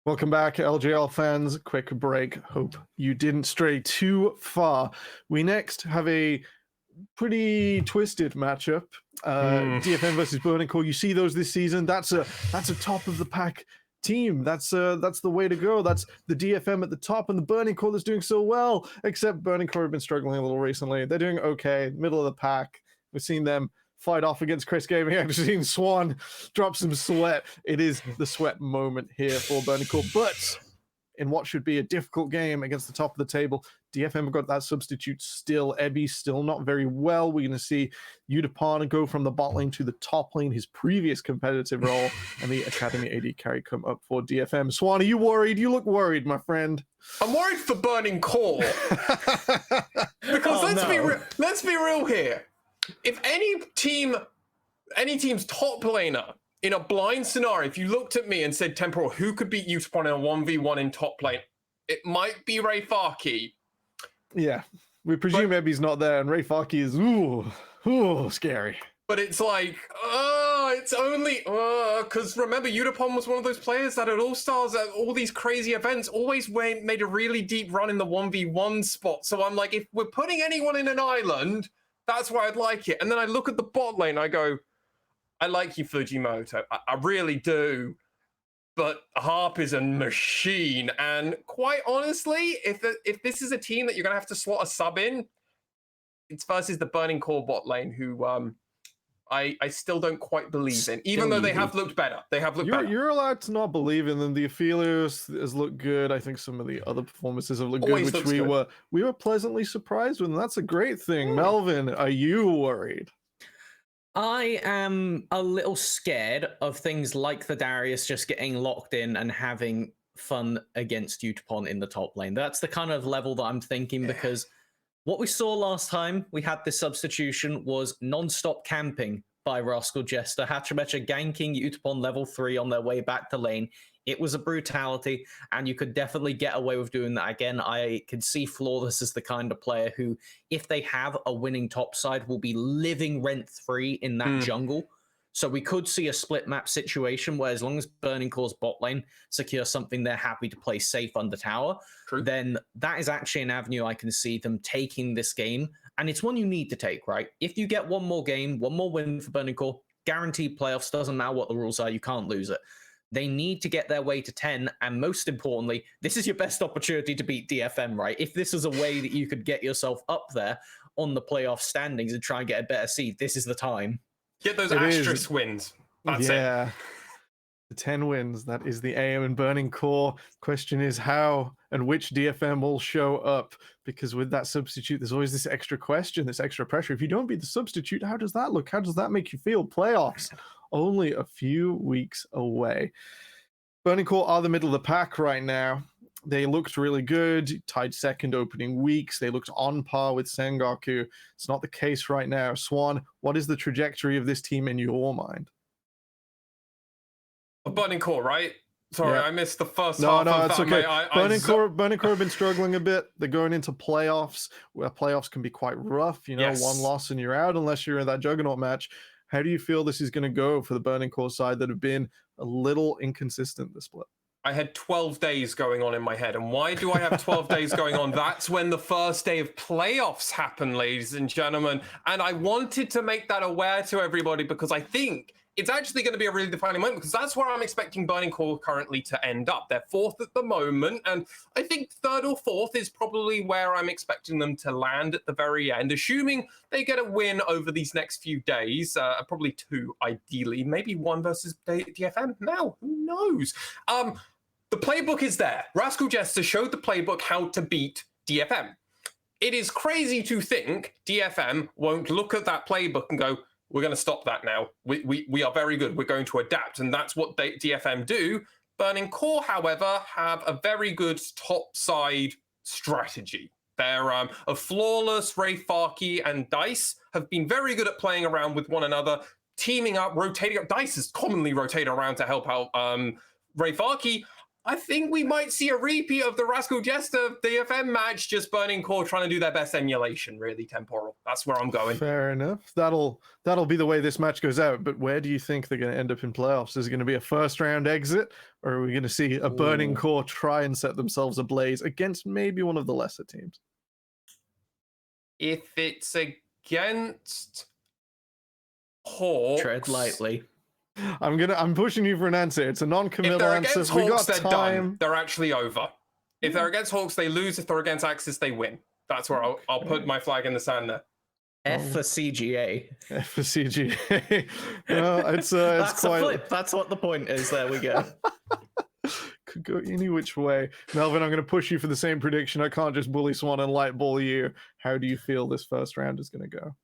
Welcome back, LJL fans. Quick break. Hope you didn't stray too far. We next have a pretty twisted matchup. DFM versus Burning Core. You see those this season. That's a top of the pack team. That's the way to go. That's the DFM at the top and the Burning Core that's doing so well. Except Burning Core have been struggling a little recently. They're doing okay, middle of the pack. We've seen them fight off against Chris Gaming. I've seen Swan drop some sweat. It is the sweat moment here for Burning Core. But in what should be a difficult game against the top of the table, DFM have got that substitute still. Ebby still not very well. We're going to see Udapana go from the bot lane to the top lane, his previous competitive role, and the Academy AD carry come up for DFM. Swan, are you worried? You look worried, my friend. I'm worried for Burning Core. Because let's be real here. If any team's top laner in a blind scenario, if you looked at me and said, Temporal, who could beat Utapon in a 1v1 in top lane? It might be Ray Farkey. Yeah, we presume Ebby's not there, and Ray Farkey is, ooh, scary. But it's like, it's only, because remember, Udapon was one of those players that at All-Stars, at all these crazy events, always made a really deep run in the 1v1 spot. So I'm like, if we're putting anyone in an island, that's why I'd like it. And then I look at the bot lane, I go, I like you, Fujimoto. I really do. But Harp is a machine. And quite honestly, if this is a team that you're going to have to slot a sub in, it's versus the Burning Core bot lane, who I still don't quite believe in, even though they have looked better. They have looked better. You're allowed to not believe in them. The Aphelios has looked good. I think some of the other performances have looked good, which we were pleasantly surprised with, and that's a great thing. Melvin, are you worried? I am a little scared of things like the Darius just getting locked in and having fun against Utapon in the top lane. That's the kind of level that I'm thinking, because what we saw last time we had this substitution was non-stop camping by Rascal Jester. Hachimecha ganking Utapon level 3 on their way back to lane. It was a brutality, and you could definitely get away with doing that again. I could see Flawless as the kind of player who, if they have a winning top side, will be living rent-free in that jungle. So we could see a split map situation where, as long as Burning Core's bot lane secures something they're happy to play safe under tower, then that is actually an avenue I can see them taking this game. And it's one you need to take, right? If you get one more game, one more win for Burning Core, guaranteed playoffs, doesn't matter what the rules are, you can't lose it. They need to get their way to 10, and most importantly, this is your best opportunity to beat DFM, right? If this is a way that you could get yourself up there on the playoff standings and try and get a better seed, this is the time. Get those asterisk wins. That's it. The 10 wins, that is the aim. And Burning Core, question is how and which DFM will show up, because with that substitute, there's always this extra question, this extra pressure. If you don't beat the substitute, how does that look? How does that make you feel? Playoffs only a few weeks away. Burning Core are the middle of the pack right now. They looked really good, tied second opening weeks. They looked on par with Sengoku. It's not the case right now. Swan, what is the trajectory of this team in your mind? Burning Core, right? Sorry, I missed the first half. No, it's okay. Burning Core have been struggling a bit. They're going into playoffs, where playoffs can be quite rough. You know, one loss and you're out unless you're in that Juggernaut match. How do you feel this is going to go for the Burning Core side that have been a little inconsistent this split? I had 12 days going on in my head. And why do I have 12 days going on? That's when the first day of playoffs happen, ladies and gentlemen. And I wanted to make that aware to everybody, because I think it's actually going to be a really defining moment, because that's where I'm expecting Burning Core currently to end up. They're fourth at the moment, and I think third or fourth is probably where I'm expecting them to land at the very end, assuming they get a win over these next few days, probably 2 ideally, maybe 1 versus DFM. Now, who knows? The playbook is there. Rascal Jester showed the playbook how to beat DFM. It is crazy to think DFM won't look at that playbook and go, we're going to stop that now. We are very good. We're going to adapt. And that's what DFM do. Burning Core, however, have a very good top side strategy. They're a Flawless, Ray Farkey, and Dice have been very good at playing around with one another, teaming up, rotating up. Dice is commonly rotated around to help out Ray Farkey. I think we might see a repeat of the Rascal Jester DFM match, just Burning Core trying to do their best emulation, really, Temporal. That's where I'm going. Fair enough. That'll be the way this match goes out. But where do you think they're going to end up in playoffs? Is it going to be a first round exit, or are we going to see a Burning Core try and set themselves ablaze against maybe one of the lesser teams? If it's against Hawks, Tread lightly. I'm pushing you for an answer. It's a non-committal if they're answer. against We Hawks, got they're time. done. They're actually over. If they're against Hawks, they lose. If they're against Axis, they win. That's where I'll put my flag in the sand there. F for CGA. F for CGA. No, it's That's quite... a flip. That's what the point is. There we go. Could go any which way. Melvin, I'm going to push you for the same prediction. I can't just bully Swan and light ball you. How do you feel this first round is going to go?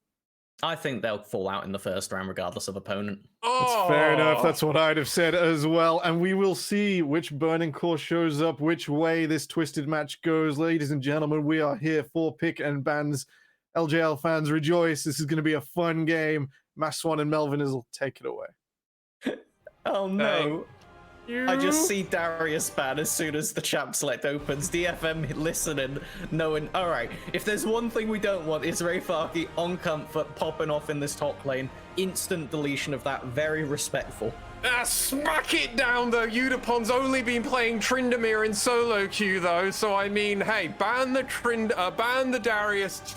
I think they'll fall out in the first round regardless of opponent. That's fair enough. That's what I'd have said as well. And we will see which Burning Core shows up, which way this twisted match goes. Ladies and gentlemen, we are here for Pick and Bans. LJL fans, rejoice. This is going to be a fun game. Mass Swan and Melvin will take it away. Oh no. I just see Darius ban as soon as the champ select opens. DFM listening, knowing, all right, if there's one thing we don't want, it's Rayfaki on comfort popping off in this top lane. Instant deletion of that. Very respectful. Smack it down, though. Udapon's only been playing Tryndamere in solo queue, though. So, I mean, hey, ban the Darius,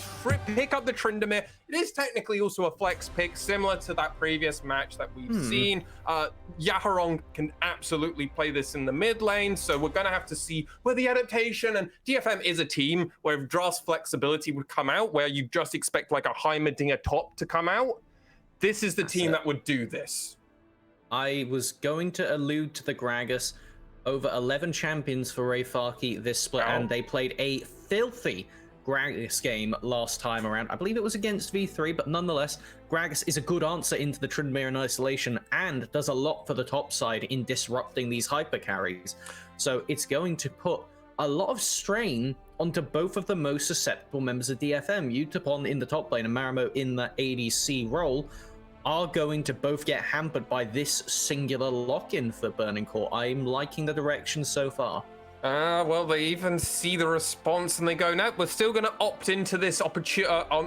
pick up the Tryndamere. It is technically also a flex pick, similar to that previous match that we've seen. Yaharong can absolutely play this in the mid lane, so we're going to have to see where the adaptation, and DFM is a team where draft flexibility would come out, where you just expect like a Heimerdinger top to come out. This is the team that would do this. I was going to allude to the Gragas. Over 11 champions for Rayfaki this split, and they played a filthy Gragas game last time around. I believe it was against V3, but nonetheless, Gragas is a good answer into the Tryndamere in isolation and does a lot for the top side in disrupting these hyper carries. So it's going to put a lot of strain onto both of the most susceptible members of DFM. Utapon in the top lane and Marimo in the ADC role are going to both get hampered by this singular lock-in for Burning Core. I'm liking the direction so far. Well, they even see the response and they go, no, we're still going to opt into this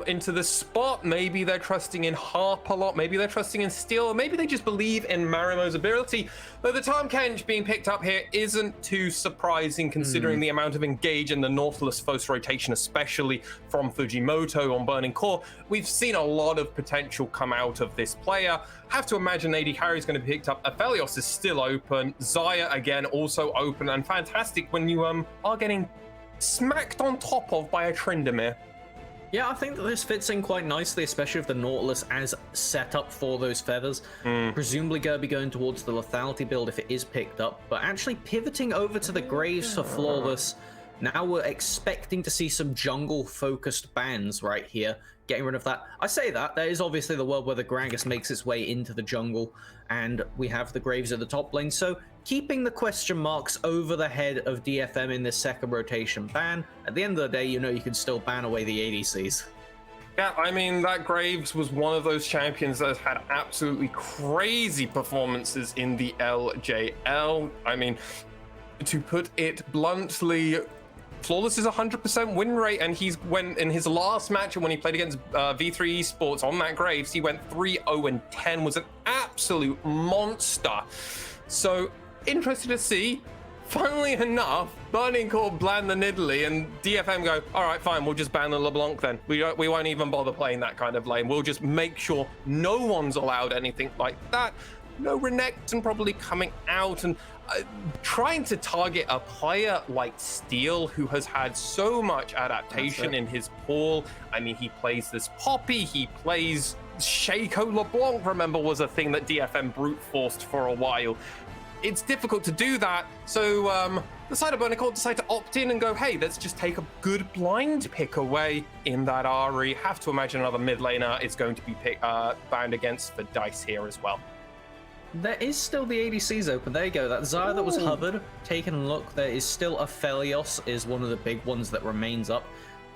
into this spot. Maybe they're trusting in Harp a lot. Maybe they're trusting in Steel. Or maybe they just believe in Marimo's ability. Though the Tahm Kench being picked up here isn't too surprising considering the amount of engage in the Nautilus Force rotation, especially from Fujimoto on Burning Core. We've seen a lot of potential come out of this player. Have to imagine AD Carry is going to be picked up. Aphelios is still open. Xayah again also open, and fantastic when you are getting smacked on top of by a Tryndamere. Yeah, I think that this fits in quite nicely, especially with the Nautilus as set up for those feathers. Presumably going to be going towards the lethality build if it is picked up, but actually pivoting over to the Graves for Flawless. Now we're expecting to see some jungle-focused bans right here, getting rid of that. I say that, there is obviously the world where the Gragas makes its way into the jungle, and we have the Graves at the top lane, so keeping the question marks over the head of DFM in this second rotation ban. At the end of the day, you know you can still ban away the ADCs. Yeah, I mean, that Graves was one of those champions that has had absolutely crazy performances in the LJL. I mean, to put it bluntly, Flawless is 100% win rate, and he's went in his last match when he played against V3 Esports on that Graves, he went 3-0-10, was an absolute monster. So interested to see. Funnily enough, Burning Core ban the Nidalee, and DFM go, all right, fine, we'll just ban the LeBlanc then. We won't even bother playing that kind of lane. We'll just make sure no one's allowed anything like that. No Renekton probably coming out and trying to target a player like Steel, who has had so much adaptation in his pool. I mean, he plays this Poppy, he plays Shaco LeBlanc, remember, was a thing that DFM brute forced for a while. It's difficult to do that, so the side of Burning Core decide to opt in and go, hey, let's just take a good blind pick away in that Ahri. Have to imagine another mid laner is going to be banned against for Dice here as well. There is still the ADCs open. There you go. That Xayah that was hovered, taking a look. There is still Aphelios is one of the big ones that remains up.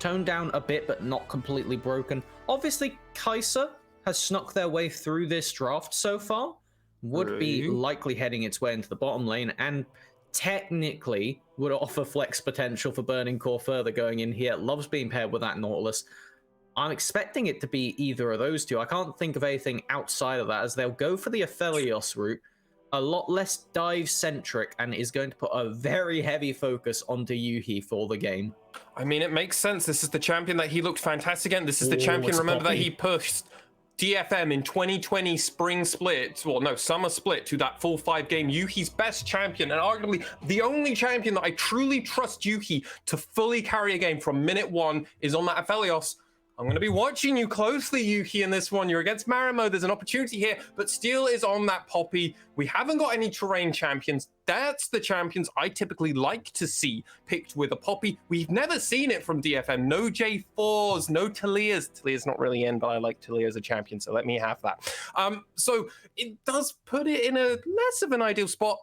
Toned down a bit, but not completely broken. Obviously, Kai'Sa has snuck their way through this draft so far. Would be likely heading its way into the bottom lane. And technically would offer flex potential for Burning Core further going in here. Loves being paired with that Nautilus. I'm expecting it to be either of those two. I can't think of anything outside of that, as they'll go for the Aphelios route, a lot less dive-centric, and is going to put a very heavy focus onto Yuhi for the game. I mean, it makes sense. This is the champion that he looked fantastic in. This is the champion, remember, that he pushed DFM in 2020 spring split, well, no, summer split, to that full 5-game Yuhi's best champion, and arguably the only champion that I truly trust Yuhi to fully carry a game from minute one is on that Aphelios. I'm going to be watching you closely, Yuhi, in this one. You're against Marimo. There's an opportunity here, but Steel is on that Poppy. We haven't got any terrain champions. That's the champions I typically like to see picked with a Poppy. We've never seen it from DFM. No J4s, no Talia's. Talia's not really in, but I like Talia as a champion, so let me have that. So it does put it in a less of an ideal spot.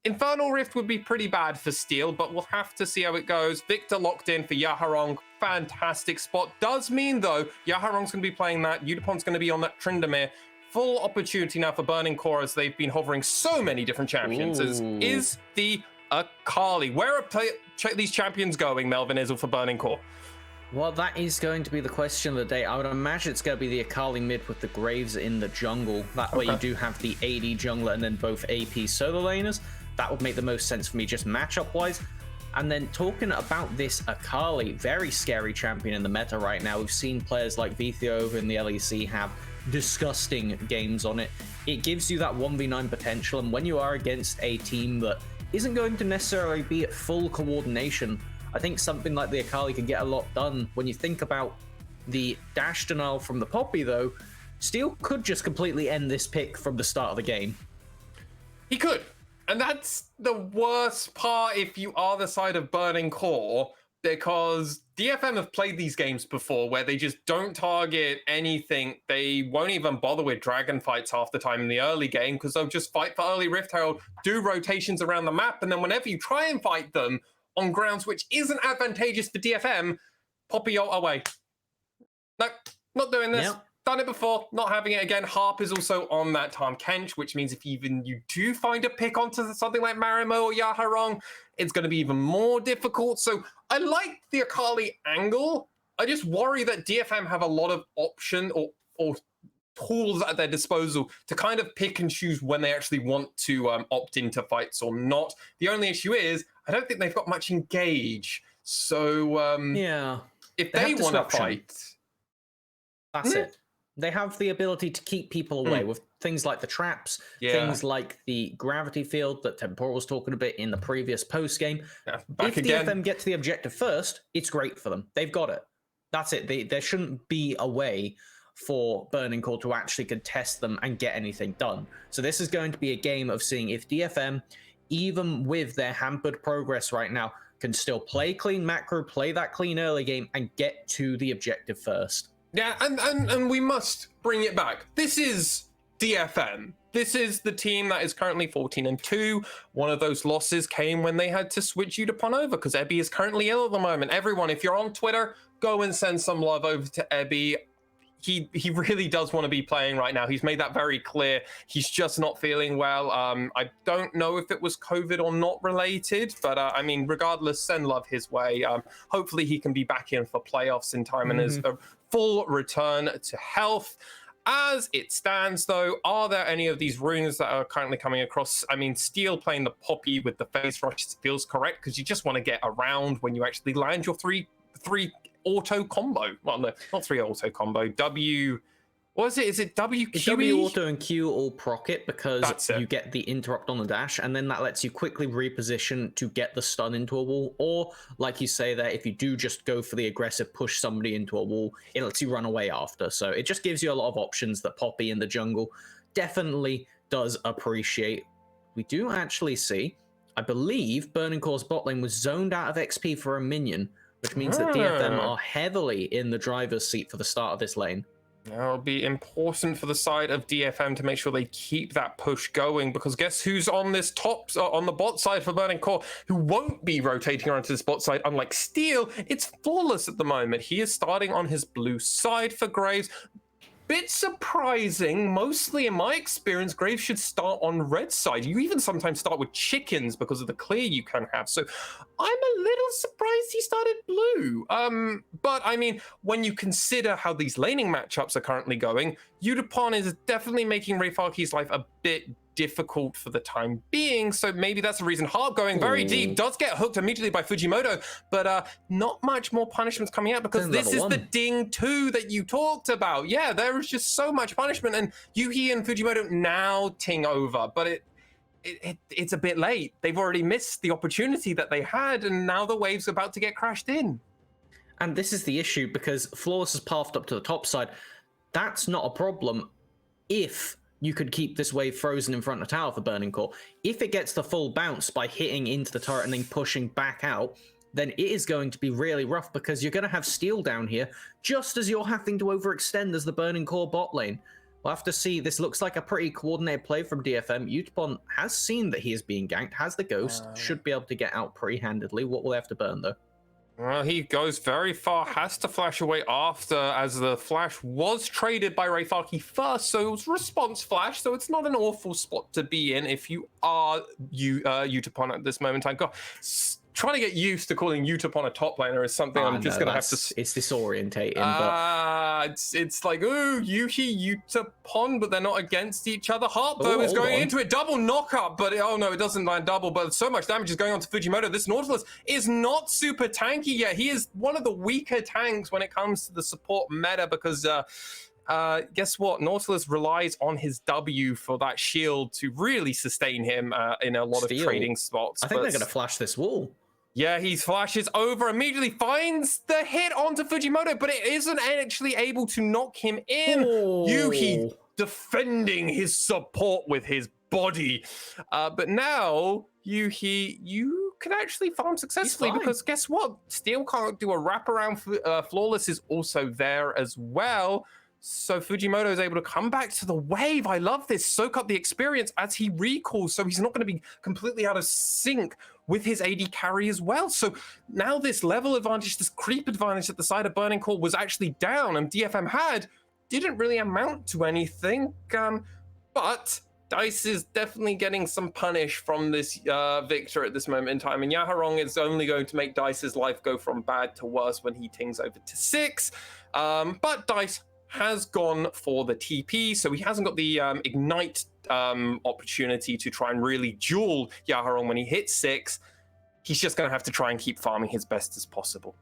Infernal Rift would be pretty bad for Steel, but we'll have to see how it goes. Victor locked in for Yaharong. Fantastic spot. Does mean, though, Yaharong's going to be playing that. Udapon's going to be on that Tryndamere. Full opportunity now for Burning Core, as they've been hovering so many different champions, as is the Akali. Where are these champions going, Melvin Izzle, for Burning Core? Well, that is going to be the question of the day. I would imagine it's going to be the Akali mid with the Graves in the jungle. That way you do have the AD jungler and then both AP solo laners. That would make the most sense for me just matchup-wise. And then talking about this Akali, very scary champion in the meta right now. We've seen players like Vethio over in the LEC have disgusting games on it. It gives you that 1v9 potential, and when you are against a team that isn't going to necessarily be at full coordination, I think something like the Akali can get a lot done. When you think about the dash denial from the Poppy, though, Steel could just completely end this pick from the start of the game. He could. And that's the worst part if you are the side of Burning Core, because DFM have played these games before where they just don't target anything. They won't even bother with dragon fights half the time in the early game, because they'll just fight for early Rift Herald, do rotations around the map, and then whenever you try and fight them on grounds which isn't advantageous for DFM, Poppy ult away. Nope, not doing this. Yep. Done it before, not having it again. Harp is also on that Tahm Kench, which means if even you do find a pick onto something like Marimo or Yaharong, it's going to be even more difficult. So I like the Akali angle. I just worry that DFM have a lot of option or tools at their disposal to kind of pick and choose when they actually want to opt into fights or not. The only issue is I don't think they've got much engage. So yeah, if they want to fight, that's it. They have the ability to keep people away with things like the traps, things like the gravity field that Temporal was talking a bit in the previous post game. If DFM get to the objective first, it's great for them. They've got it. That's it. There shouldn't be a way for Burning Core to actually contest them and get anything done. So this is going to be a game of seeing if DFM, even with their hampered progress right now, can still play clean macro, play that clean early game, and get to the objective first. Yeah, and we must bring it back. This is DFM. This is the team that is currently 14-2. One of those losses came when they had to switch Udapon over because Ebby is currently ill at the moment. Everyone, if you're on Twitter, go and send some love over to Ebby. He really does want to be playing right now. He's made that very clear. He's just not feeling well. I don't know if it was COVID or not related, but I mean, regardless, send love his way. Hopefully he can be back in for playoffs in time and is a full return to health. As it stands, though, are there any of these runes that are currently coming across? I mean, Steel playing the Poppy with the face rush feels correct because you just want to get around when you actually land your three auto combo. Well, no, not 3 auto combo. W, what is it? Is it WQ? W auto and Q all proc it because you get the interrupt on the dash, and then that lets you quickly reposition to get the stun into a wall. Or, like you say there, if you do just go for the aggressive push somebody into a wall, it lets you run away after. So it just gives you a lot of options that Poppy in the jungle definitely does appreciate. We do actually see, I believe, Burning Core's bot lane was zoned out of XP for a minion, which means that DFM are heavily in the driver's seat for the start of this lane. It'll be important for the side of DFM to make sure they keep that push going, because guess who's on this on the bot side for Burning Core, who won't be rotating around to this bot side, unlike Steel. It's Flawless at the moment. He is starting on his blue side for Graves. bit surprising. Mostly, in my experience, Graves should start on red side. You even sometimes start with chickens because of the clear you can have. So I'm a little surprised he started blue. But I mean, when you consider how these laning matchups are currently going, Yutapon is definitely making Rayfarki's life a bit difficult for the time being, so maybe that's the reason. Harp going very deep does get hooked immediately by Fujimoto, but not much more punishments coming out because this is the ding 2 that you talked about. Yeah, there is just so much punishment, and Yuhi and Fujimoto now ting over, but it's a bit late. They've already missed the opportunity that they had, and now the wave's about to get crashed in. And this is the issue, because Flawless has pathed up to the top side. That's not a problem if you could keep this wave frozen in front of tower for Burning Core. If it gets the full bounce by hitting into the turret and then pushing back out, then it is going to be really rough, because you're going to have Steel down here just as you're having to overextend as the Burning Core bot lane. We'll have to see. This looks like a pretty coordinated play from DFM. Yutapon has seen that he is being ganked, has the ghost, should be able to get out pretty handedly. What will they have to burn, though? Well, he goes very far, has to flash away after, as the flash was traded by Rayfarki first, so it was response flash, so it's not an awful spot to be in if you are Yutapon at this moment in time. God, trying to get used to calling Yutapon a top laner is something I'm just going to have to... It's disorientating, but... It's like, ooh, Yuhi, Yutapon, but they're not against each other. Harp, though, is going into it. Double knockup, but oh no, it doesn't land double, but so much damage is going on to Fujimoto. This Nautilus is not super tanky yet. He is one of the weaker tanks when it comes to the support meta, because... guess what? Nautilus relies on his W for that shield to really sustain him in a lot of trading spots. I think they're going to flash this wall. Yeah, he flashes over, immediately finds the hit onto Fujimoto, but it isn't actually able to knock him in. Yuhi defending his support with his body. But now, Yuhi, you can actually farm successfully, because guess what? Steel can't do a wraparound. Flawless is also there as well. So Fujimoto is able to come back to the wave. I love this. Soak up the experience as he recalls, so he's not going to be completely out of sync with his AD carry as well. So now this level advantage, this creep advantage at the side of Burning Core was actually down, and DFM didn't really amount to anything. But Dice is definitely getting some punish from this Victor at this moment in time, and Yaharong is only going to make Dice's life go from bad to worse when he tings over to 6. But Dice has gone for the TP, so he hasn't got the ignite opportunity to try and really duel Yaharong when he hits 6. He's just going to have to try and keep farming his best as possible.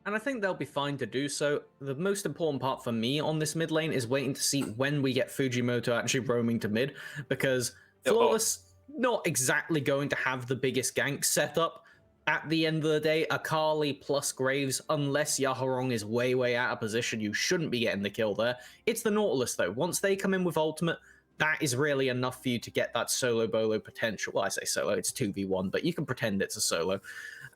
And I think they'll be fine to do so. The most important part for me on this mid lane is waiting to see when we get Fujimoto actually roaming to mid, because Flawless not exactly going to have the biggest gank setup. At the end of the day, Akali plus Graves, unless Yaharong is way out of position, you shouldn't be getting the kill there. It's the Nautilus, though. Once they come in with ultimate, that is really enough for you to get that solo bolo potential. Well, I say solo, it's 2v1, but you can pretend it's a solo.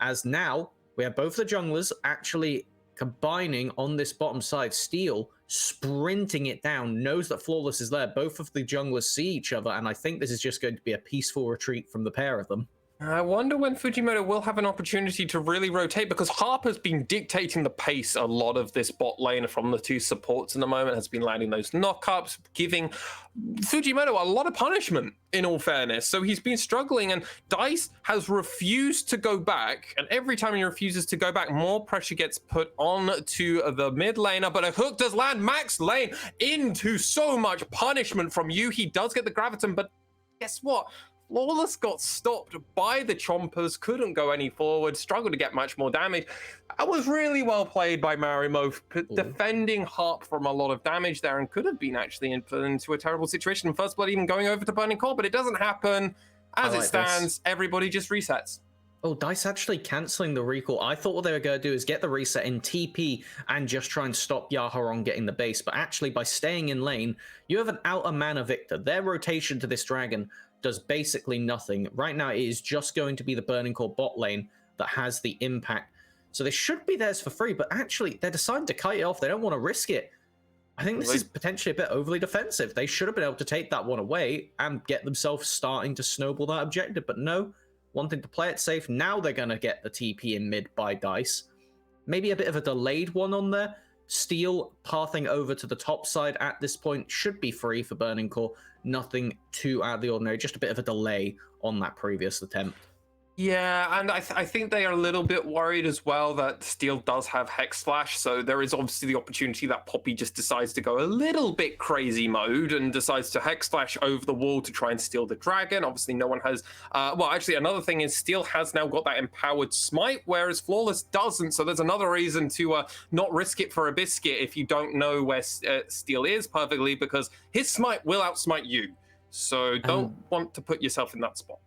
As now, we have both the junglers actually combining on this bottom side. Steel sprinting it down, knows that Flawless is there. Both of the junglers see each other, and I think this is just going to be a peaceful retreat from the pair of them. I wonder when Fujimoto will have an opportunity to really rotate, because Harper's been dictating the pace a lot of this bot lane from the two supports in the moment, has been landing those knockups, giving Fujimoto a lot of punishment, in all fairness. So he's been struggling, and Dice has refused to go back, and every time he refuses to go back, more pressure gets put on to the mid laner, but a hook does land max lane into so much punishment from you. He does get the graviton, but guess what? Flawless got stopped by the Chompers, couldn't go any forward, struggled to get much more damage. That was really well played by Marimo, defending Harp from a lot of damage there, and could have been actually into a terrible situation. First blood even going over to Burning Core, but it doesn't happen. As it stands, everybody just resets. Oh, Dice actually cancelling the recall. I thought what they were going to do is get the reset in TP and just try and stop Yaharong getting the base. But actually, by staying in lane, you have an outer mana Victor. Their rotation to this dragon does basically nothing. Right now, it is just going to be the Burning Core bot lane that has the impact. So they should be theirs for free, but actually, they're deciding to kite it off. They don't want to risk it. I think this is potentially a bit overly defensive. They should have been able to take that one away and get themselves starting to snowball that objective, but no, wanting to play it safe. Now they're going to get the TP in mid by Dice. Maybe a bit of a delayed one on there. Steel pathing over to the top side at this point should be free for Burning Core. Nothing too out of the ordinary, just a bit of a delay on that previous attempt. Yeah, and I think they are a little bit worried as well that Steel does have Hex Flash, so there is obviously the opportunity that Poppy just decides to go a little bit crazy mode and decides to Hex Flash over the wall to try and steal the dragon. Obviously, no one has... well, actually, another thing is Steel has now got that empowered smite, whereas Flawless doesn't, so there's another reason to not risk it for a biscuit if you don't know where Steel is perfectly, because his smite will outsmite you, so don't want to put yourself in that spot.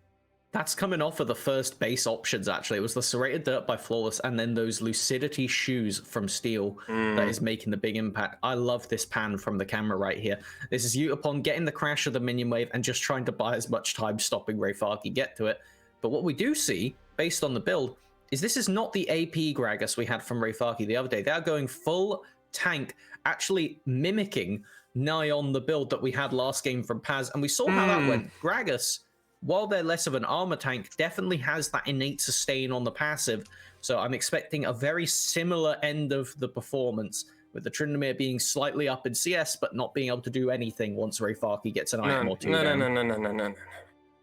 That's coming off of the first base options, actually. It was the Serrated Dirt by Flawless and then those Lucidity shoes from Steel that is making the big impact. I love this pan from the camera right here. This is Utapon getting the crash of the minion wave and just trying to buy as much time stopping Rayfaki get to it. But what we do see, based on the build, is this is not the AP Gragas we had from Rayfaki the other day. They are going full tank, actually mimicking nigh on the build that we had last game from Paz. And we saw how that went. Gragas, while they're less of an armor tank, definitely has that innate sustain on the passive. So I'm expecting a very similar end of the performance, with the Tryndamere being slightly up in CS, but not being able to do anything once Rayfaki gets an item or two down.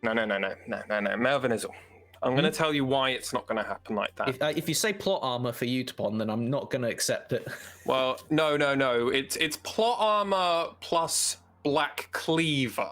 No, Melvin is all. I'm going to tell you why it's not going to happen like that. If you say plot armor for Utapon, then I'm not going to accept it. Well, no. It's plot armor plus Black Cleaver.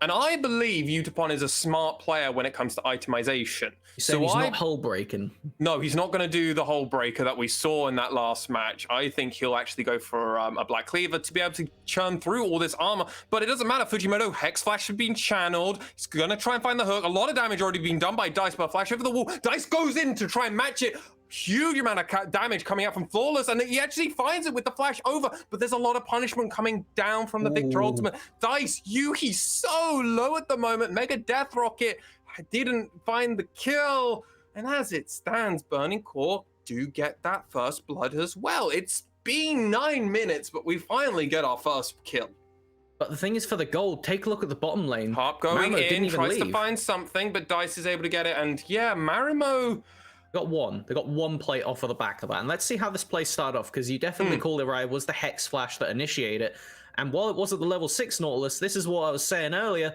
And I believe Utapon is a smart player when it comes to itemization. You're saying he's not hull breaking? No, he's not going to do the hull breaker that we saw in that last match. I think he'll actually go for a Black Cleaver to be able to churn through all this armor. But it doesn't matter. Fujimoto, Hex Flash has been channeled. He's going to try and find the hook. A lot of damage already being done by Dice, but Flash over the wall. Dice goes in to try and match it. Huge amount of damage coming out from Flawless, and he actually finds it with the flash over, but there's a lot of punishment coming down from the Victor Ultimate. Dice, he's so low at the moment. Mega Death Rocket didn't find the kill, and as it stands, Burning Core do get that first blood as well. It's been 9 minutes, but we finally get our first kill. But the thing is, for the gold, take a look at the bottom lane. Harp going in, tries to find something, but Dice is able to get it, and yeah, Marimo... They got one plate off of the back of that. And let's see how this play started off, because you definitely called it right. It was the Hex Flash that initiated it. And while it wasn't the level 6 Nautilus, this is what I was saying earlier.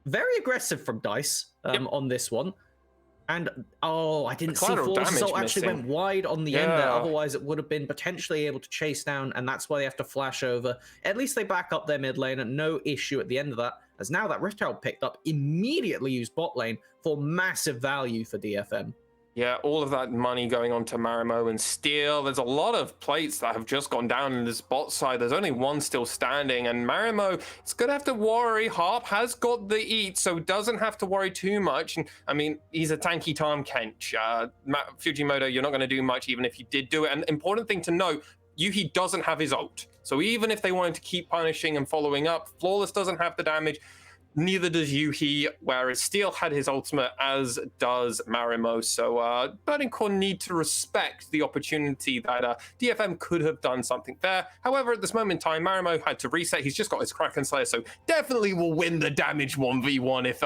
Very aggressive from Dice on this one. And, I didn't see Flawless Assault actually went wide on the end there. Otherwise, it would have been potentially able to chase down, and that's why they have to flash over. At least they back up their mid lane, and no issue at the end of that, as now that Rift Herald picked up, immediately used bot lane for massive value for DFM. Yeah, all of that money going on to Marimo and Steel. There's a lot of plates that have just gone down in this bot side. There's only one still standing, and Marimo is going to have to worry. Harp has got the eat, so doesn't have to worry too much. And I mean, he's a tanky Tahm Kench. Fujimoto, you're not going to do much even if you did do it. And important thing to note, Yuhi doesn't have his ult. So even if they wanted to keep punishing and following up, Flawless doesn't have the damage. Neither does Yuhi, whereas Steel had his ultimate, as does Marimo. So Burning Core need to respect the opportunity that DFM could have done something there. However, at this moment in time, Marimo had to reset. He's just got his Kraken Slayer, so definitely will win the damage 1v1 if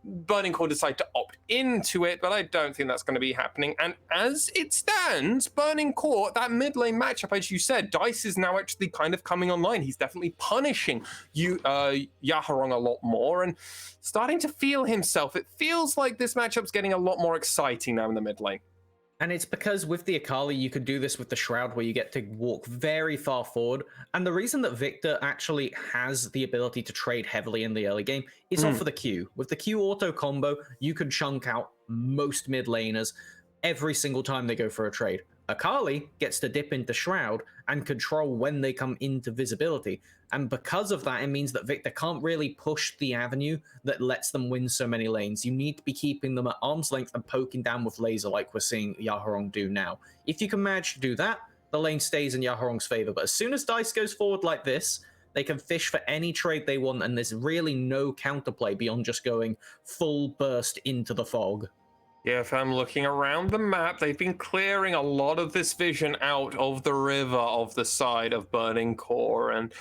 Burning Core decide to opt into it, but I don't think that's going to be happening. And as it stands, Burning Core, that mid lane matchup, as you said, Dice is now actually kind of coming online. He's definitely punishing Yaharong a lot more and starting to feel himself. It feels like this matchup's getting a lot more exciting now in the mid lane. And it's because with the Akali, you could do this with the Shroud, where you get to walk very far forward. And the reason that Victor actually has the ability to trade heavily in the early game is off of the Q. With the Q auto combo, you can chunk out most mid laners every single time they go for a trade. Akali gets to dip into Shroud and control when they come into visibility. And because of that, it means that Victor can't really push the avenue that lets them win so many lanes. You need to be keeping them at arm's length and poking down with laser like we're seeing Yaharong do now. If you can manage to do that, the lane stays in Yaharong's favor. But as soon as Dice goes forward like this, they can fish for any trade they want, and there's really no counterplay beyond just going full burst into the fog. Yeah, if I'm looking around the map, they've been clearing a lot of this vision out of the river of the side of Burning Core, and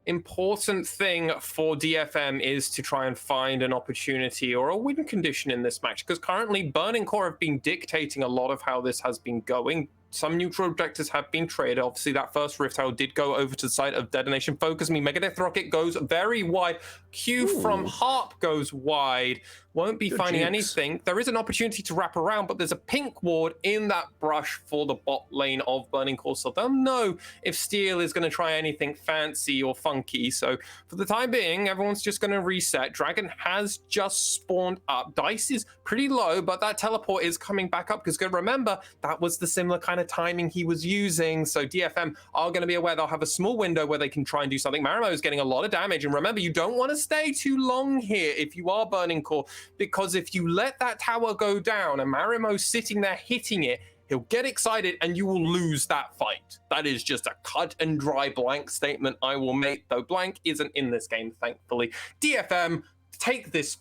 important thing for DFM is to try and find an opportunity or a win condition in this match, because currently Burning Core have been dictating a lot of how this has been going. some neutral objectives have been traded. Obviously, that first Rift Herald did go over to the side of Detonation FocusMe. Megadeth Rocket goes very wide. Q from Harp goes wide. Won't be finding anything. There is an opportunity to wrap around, but there's a pink ward in that brush for the bot lane of Burning Core, so they'll know if Steel is going to try anything fancy or funky. So for the time being, everyone's just going to reset. Dragon has just spawned up. Dice is pretty low, but that teleport is coming back up, because remember, that was the similar kind of timing he was using. So DFM are going to be aware they'll have a small window where they can try and do something. Marimo is getting a lot of damage, and remember, you don't want to stay too long here if you are Burning Core, because if you let that tower go down and Marimo's sitting there hitting it, he'll get excited and you will lose that fight. That is just a cut and dry blank statement I will make, though blank isn't in this game, thankfully. DFM take this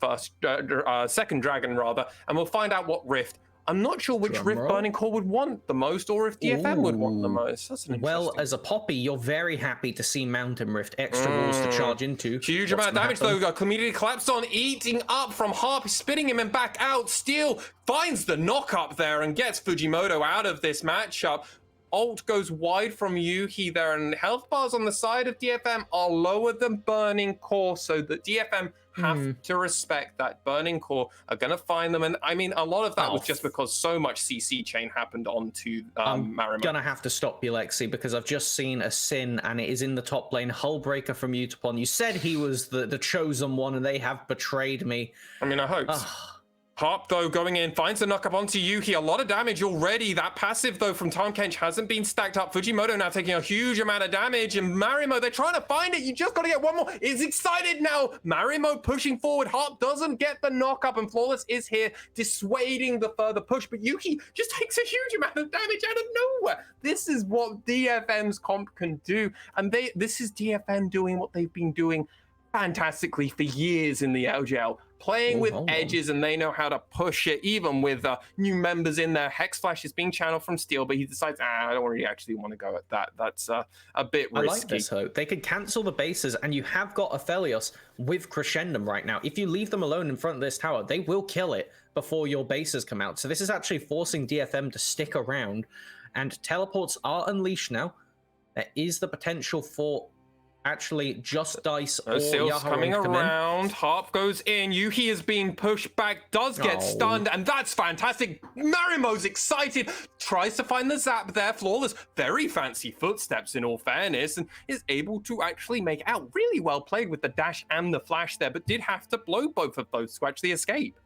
second dragon rather, and we'll find out what Rift. I'm not sure which Rift Burning Core would want the most, or if DFM would want the most. That's an well, as a Poppy, you're very happy to see Mountain Rift, extra walls to charge into. Huge amount of damage, though. Immediately collapsed on, eating up from Harp, spitting him and back out. Steel finds the knock up there and gets Fujimoto out of this matchup. Ult goes wide from Yuhi there, and health bars on the side of DFM are lower than Burning Core, so the DFM have to respect that. Burning Core are going to find them, and I mean, a lot of that was just because so much CC chain happened onto Marimo. I'm going to have to stop you, Lexi, because I've just seen a Sin, and it is in the top lane. Hullbreaker from Utapon. You said he was the chosen one, and they have betrayed me. I mean, I hope. Harp, though, going in, finds the knock-up onto Yuki. A lot of damage already. That passive, though, from Tom Kench hasn't been stacked up. Fujimoto now taking a huge amount of damage. And Marimo, they're trying to find it. You just got to get one more. Is excited now. Marimo pushing forward. Harp doesn't get the knock-up, and Flawless is here dissuading the further push. But Yuki just takes a huge amount of damage out of nowhere. This is what DFM's comp can do. And this is DFM doing what they've been doing fantastically for years in the LJL, playing with edges, and they know how to push it, even with new members in there. Hex Flash is being channeled from Steel, but he decides, I don't really actually want to go at that. That's a bit risky. I like this, though. They could cancel the bases, and you have got Aphelios with Crescendum right now. If you leave them alone in front of this tower, they will kill it before your bases come out. So this is actually forcing DFM to stick around, and teleports are unleashed now. There is the potential for actually just Dice or Seal's Yahoo coming around. Harp goes in. Yuhi is being pushed back, does get stunned, and that's fantastic. Marimo's excited, tries to find the zap there. Flawless, very fancy footsteps in all fairness, and is able to actually make out. Really well played with the dash and the flash there, but did have to blow both of those to actually escape.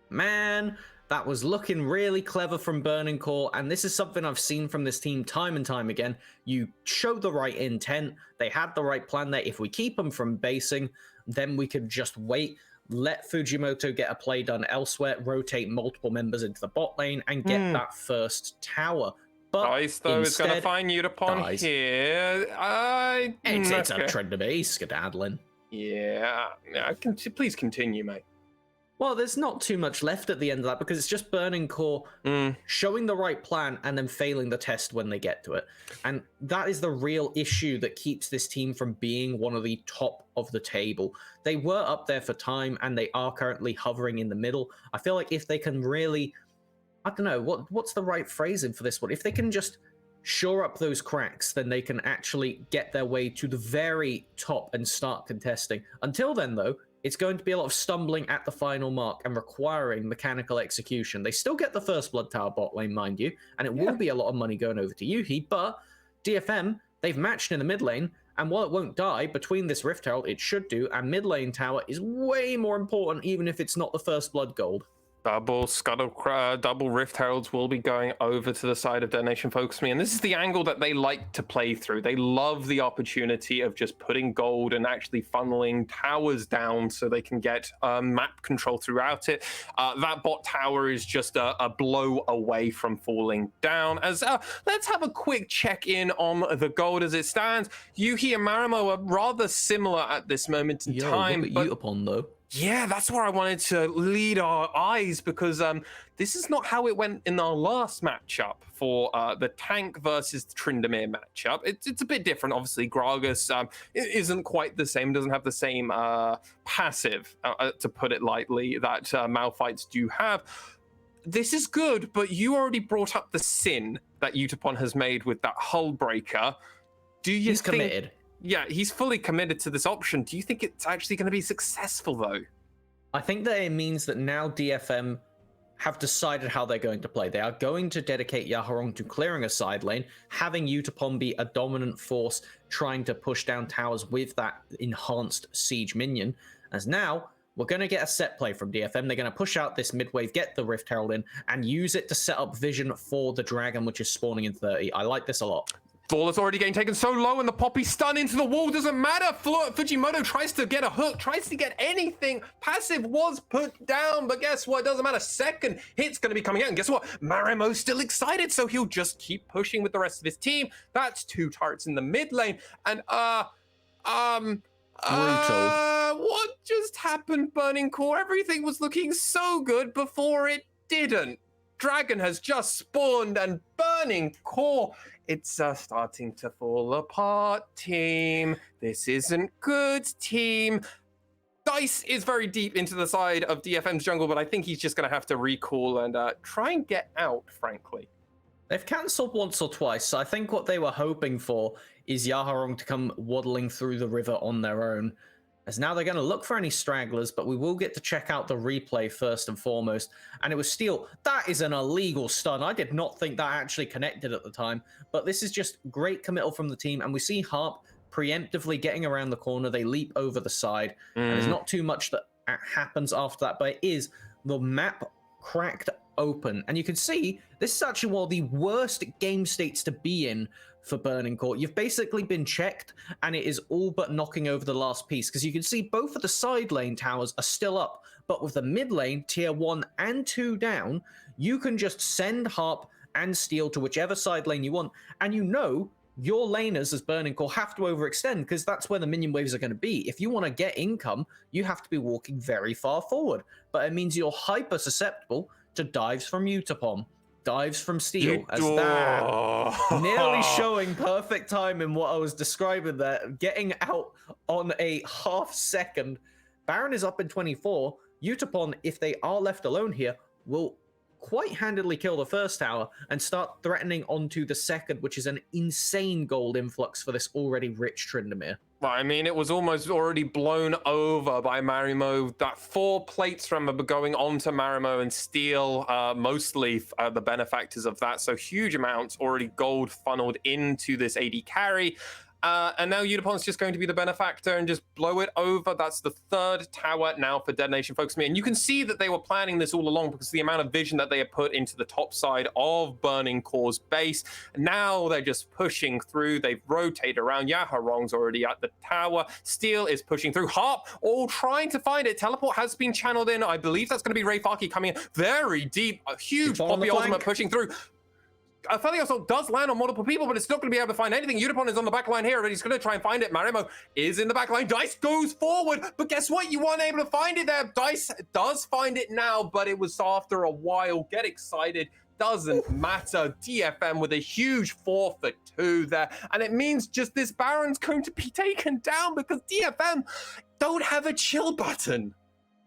Man, that was looking really clever from Burning Core, and this is something I've seen from this team time and time again. You show the right intent, they had the right plan there. If we keep them from basing, then we could just wait, let Fujimoto get a play done elsewhere, rotate multiple members into the bot lane, and get that first tower. But Dice, though, is going to find Utapon here. It's a trend to be skedaddling. Yeah, please continue, mate. Well, there's not too much left at the end of that, because it's just Burning Core showing the right plan and then failing the test when they get to it. And that is the real issue that keeps this team from being one of the top of the table. They were up there for time, and they are currently hovering in the middle. I feel like if they can really, I don't know, what's the right phrasing for this one? If they can just shore up those cracks, then they can actually get their way to the very top and start contesting. Until then, though, it's going to be a lot of stumbling at the final mark and requiring mechanical execution. They still get the first Blood Tower bot lane, mind you, and it will be a lot of money going over to Yuhi, but DFM, they've matched in the mid lane, and while it won't die, between this Rift Herald, it should do, and mid lane tower is way more important, even if it's not the first Blood Gold. Double Rift Heralds will be going over to the side of DetonatioN FocusMe, and this is the angle that they like to play through. They love the opportunity of just putting gold and actually funneling towers down so they can get map control throughout it. That bot tower is just a blow away from falling down. As let's have a quick check-in on the gold as it stands. Yuhi and Marimo are rather similar at this moment in time. Look at Utapon, though. Yeah, that's where I wanted to lead our eyes, because this is not how it went in our last matchup for the tank versus the Tryndamere matchup. It's a bit different, obviously. Gragas it isn't quite the same, doesn't have the same passive, to put it lightly, that Malphites do have. this is good, but you already brought up the sin that Utapon has made with that hull breaker. Do you He's think... committed. Yeah, he's fully committed to this option. Do you think it's actually going to be successful, though? I think that it means that now DFM have decided how they're going to play. They are going to dedicate Yaharong to clearing a side lane, having Utapon be a dominant force, trying to push down towers with that enhanced siege minion. As now, we're going to get a set play from DFM. They're going to push out this mid wave, get the Rift Herald in, and use it to set up vision for the dragon, which is spawning in 30. I like this a lot. Flawless already getting taken so low, and the Poppy stun into the wall doesn't matter. Fujimoto tries to get a hook, tries to get anything. Passive was put down, but guess what? It doesn't matter. Second hit's going to be coming out, and guess what? Marimo's still excited, so he'll just keep pushing with the rest of his team. That's 2 turrets in the mid lane, and Brutal. What just happened, Burning Core? Everything was looking so good before it didn't. Dragon has just spawned, and Burning Core, it's starting to fall apart, team. This isn't good, team. Dice is very deep into the side of DFM's jungle, but I think he's just going to have to recall and try and get out, frankly. They've cancelled once or twice, so I think what they were hoping for is Yaharong to come waddling through the river on their own. As now they're going to look for any stragglers, but we will get to check out the replay first and foremost. And it was Steel. That is an illegal stun. I did not think that actually connected at the time, but this is just great committal from the team. And we see Harp preemptively getting around the corner. They leap over the side, and there's not too much that happens after that, but it is the map cracked open. And you can see this is actually one of the worst game states to be in for Burning Core. You've basically been checked, and it is all but knocking over the last piece, because you can see both of the side lane towers are still up, but with the mid lane, tier 1 and 2 down, you can just send Harp and Steel to whichever side lane you want, and you know your laners as Burning Core have to overextend, because that's where the minion waves are going to be. If you want to get income, you have to be walking very far forward, but it means you're hyper susceptible to dives from Utapon, dives from Steel, as that nearly showing perfect time in what I was describing there, getting out on a half second. Baron is up in 24. Utapon, if they are left alone here, will quite handily kill the first tower and start threatening onto the second, which is an insane gold influx for this already rich Tryndamere. Well, I mean, it was almost already blown over by Marimo. That 4 plates, remember, going on to Marimo and Steel, mostly the benefactors of that. So huge amounts already gold funneled into this AD carry. And now Utapon's just going to be the benefactor and just blow it over. That's the 3rd tower now for DetonatioN FocusMe. And you can see that they were planning this all along, because the amount of vision that they have put into the top side of Burning Core's base. Now they're just pushing through. They've rotated around. Yaharong's already at the tower. Steel is pushing through. Harp all trying to find it. Teleport has been channeled in. I believe that's going to be Ray Farkey coming in very deep. A huge Poppy ultimate pushing through. Aphelios Assault does land on multiple people, but it's not going to be able to find anything. Utapon is on the back line here, but he's going to try and find it. Marimo is in the back line. Dice goes forward, but guess what? You weren't able to find it there. Dice does find it now, but it was after a while. Get excited. Doesn't matter. DFM with a huge 4 for 2 there. And it means just this Baron's going to be taken down because DFM don't have a chill button.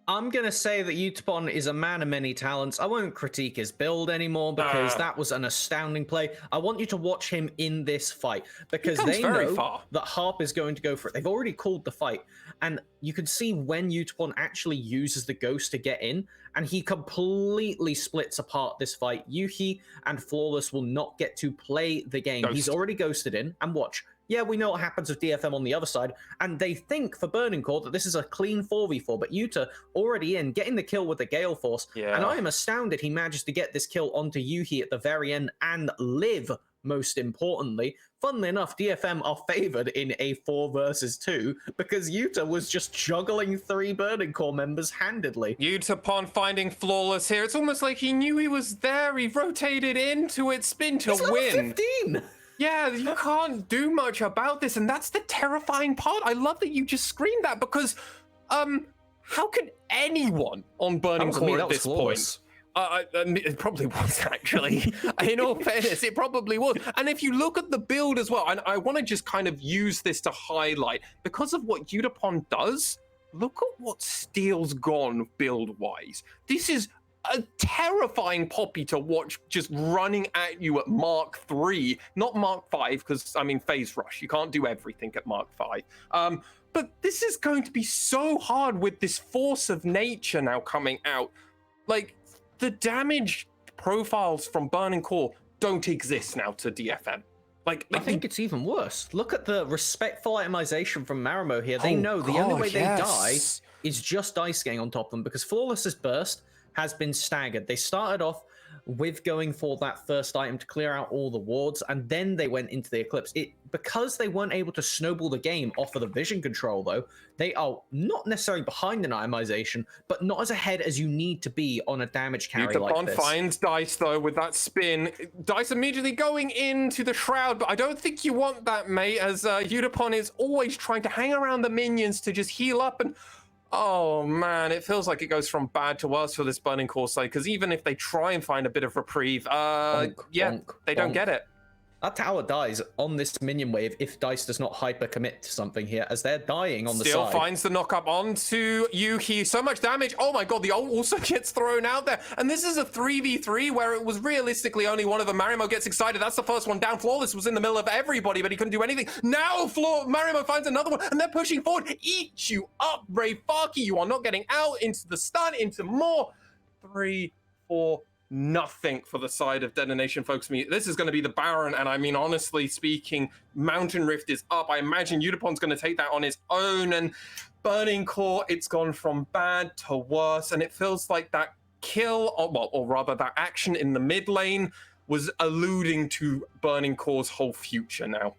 I'm going to say that Utapon is a man of many talents. I won't critique his build anymore because that was an astounding play. I want you to watch him in this fight because they know that Harp is going to go for it. They've already called the fight. And you can see when Utapon actually uses the Ghost to get in, and he completely splits apart this fight. Yuhi and Flawless will not get to play the game. He's already ghosted in, and watch. Yeah, we know what happens with DFM on the other side, and they think for Burning Core that this is a clean 4v4, but Yuta already in, getting the kill with the Gale Force, and I am astounded he managed to get this kill onto Yuhi at the very end and live, most importantly. Funnily enough, DFM are favored in a 4 versus 2 because Yuta was just juggling 3 Burning Core members handedly. Utapon finding Flawless here. It's almost like he knew he was there. He rotated into it, spin to win. 15! Yeah, you can't do much about this, and that's the terrifying part. I love that you just screamed that because, how can anyone on Burning Core at this point? It probably was, actually. In all fairness, it probably was. And if you look at the build as well, and I want to just kind of use this to highlight, because of what Utapon does, look at what Steel's gone build-wise. This is a terrifying Poppy to watch just running at you at Mark 3, not Mark 5, because, I mean, phase rush. You can't do everything at Mark 5. But this is going to be so hard with this force of nature now coming out. Like, the damage profiles from Burning Core don't exist now to DFM. Like I think it's even worse. Look at the respectful itemization from Marimo here. They know the only way they die is just Dice getting on top of them, because Flawless's burst has been staggered. They started off with going for that first item to clear out all the wards, and then they went into the Eclipse. Because they weren't able to snowball the game off of the vision control, though, they are not necessarily behind in itemization, but not as ahead as you need to be on a damage carry like this. Finds Dice, though, with that spin. Dice immediately going into the Shroud, but I don't think you want that, mate, as Udapon is always trying to hang around the minions to just heal up. And oh man, it feels like it goes from bad to worse for this Burning Core side, because even if they try and find a bit of reprieve, they don't get it. That tower dies on this minion wave if Dice does not hyper commit to something here, as they're dying on the side. Still finds the knock up onto Yuhi. So much damage. Oh my god, the ult also gets thrown out there. And this is a 3v3 where it was realistically only one of them. Marimo gets excited. That's the first one down. Flawless was in the middle of everybody, but he couldn't do anything. Now Marimo finds another one, and they're pushing forward. Eat you up, Rayfaki. You are not getting out into the stun, into more. 3, 4, nothing for the side of Detonation FocusMe. This is going to be the Baron, and I mean, honestly speaking, Mountain Rift is up. I imagine Udapon's going to take that on his own, and Burning Core, it's gone from bad to worse, and it feels like that kill, or rather that action in the mid lane was alluding to Burning Core's whole future now.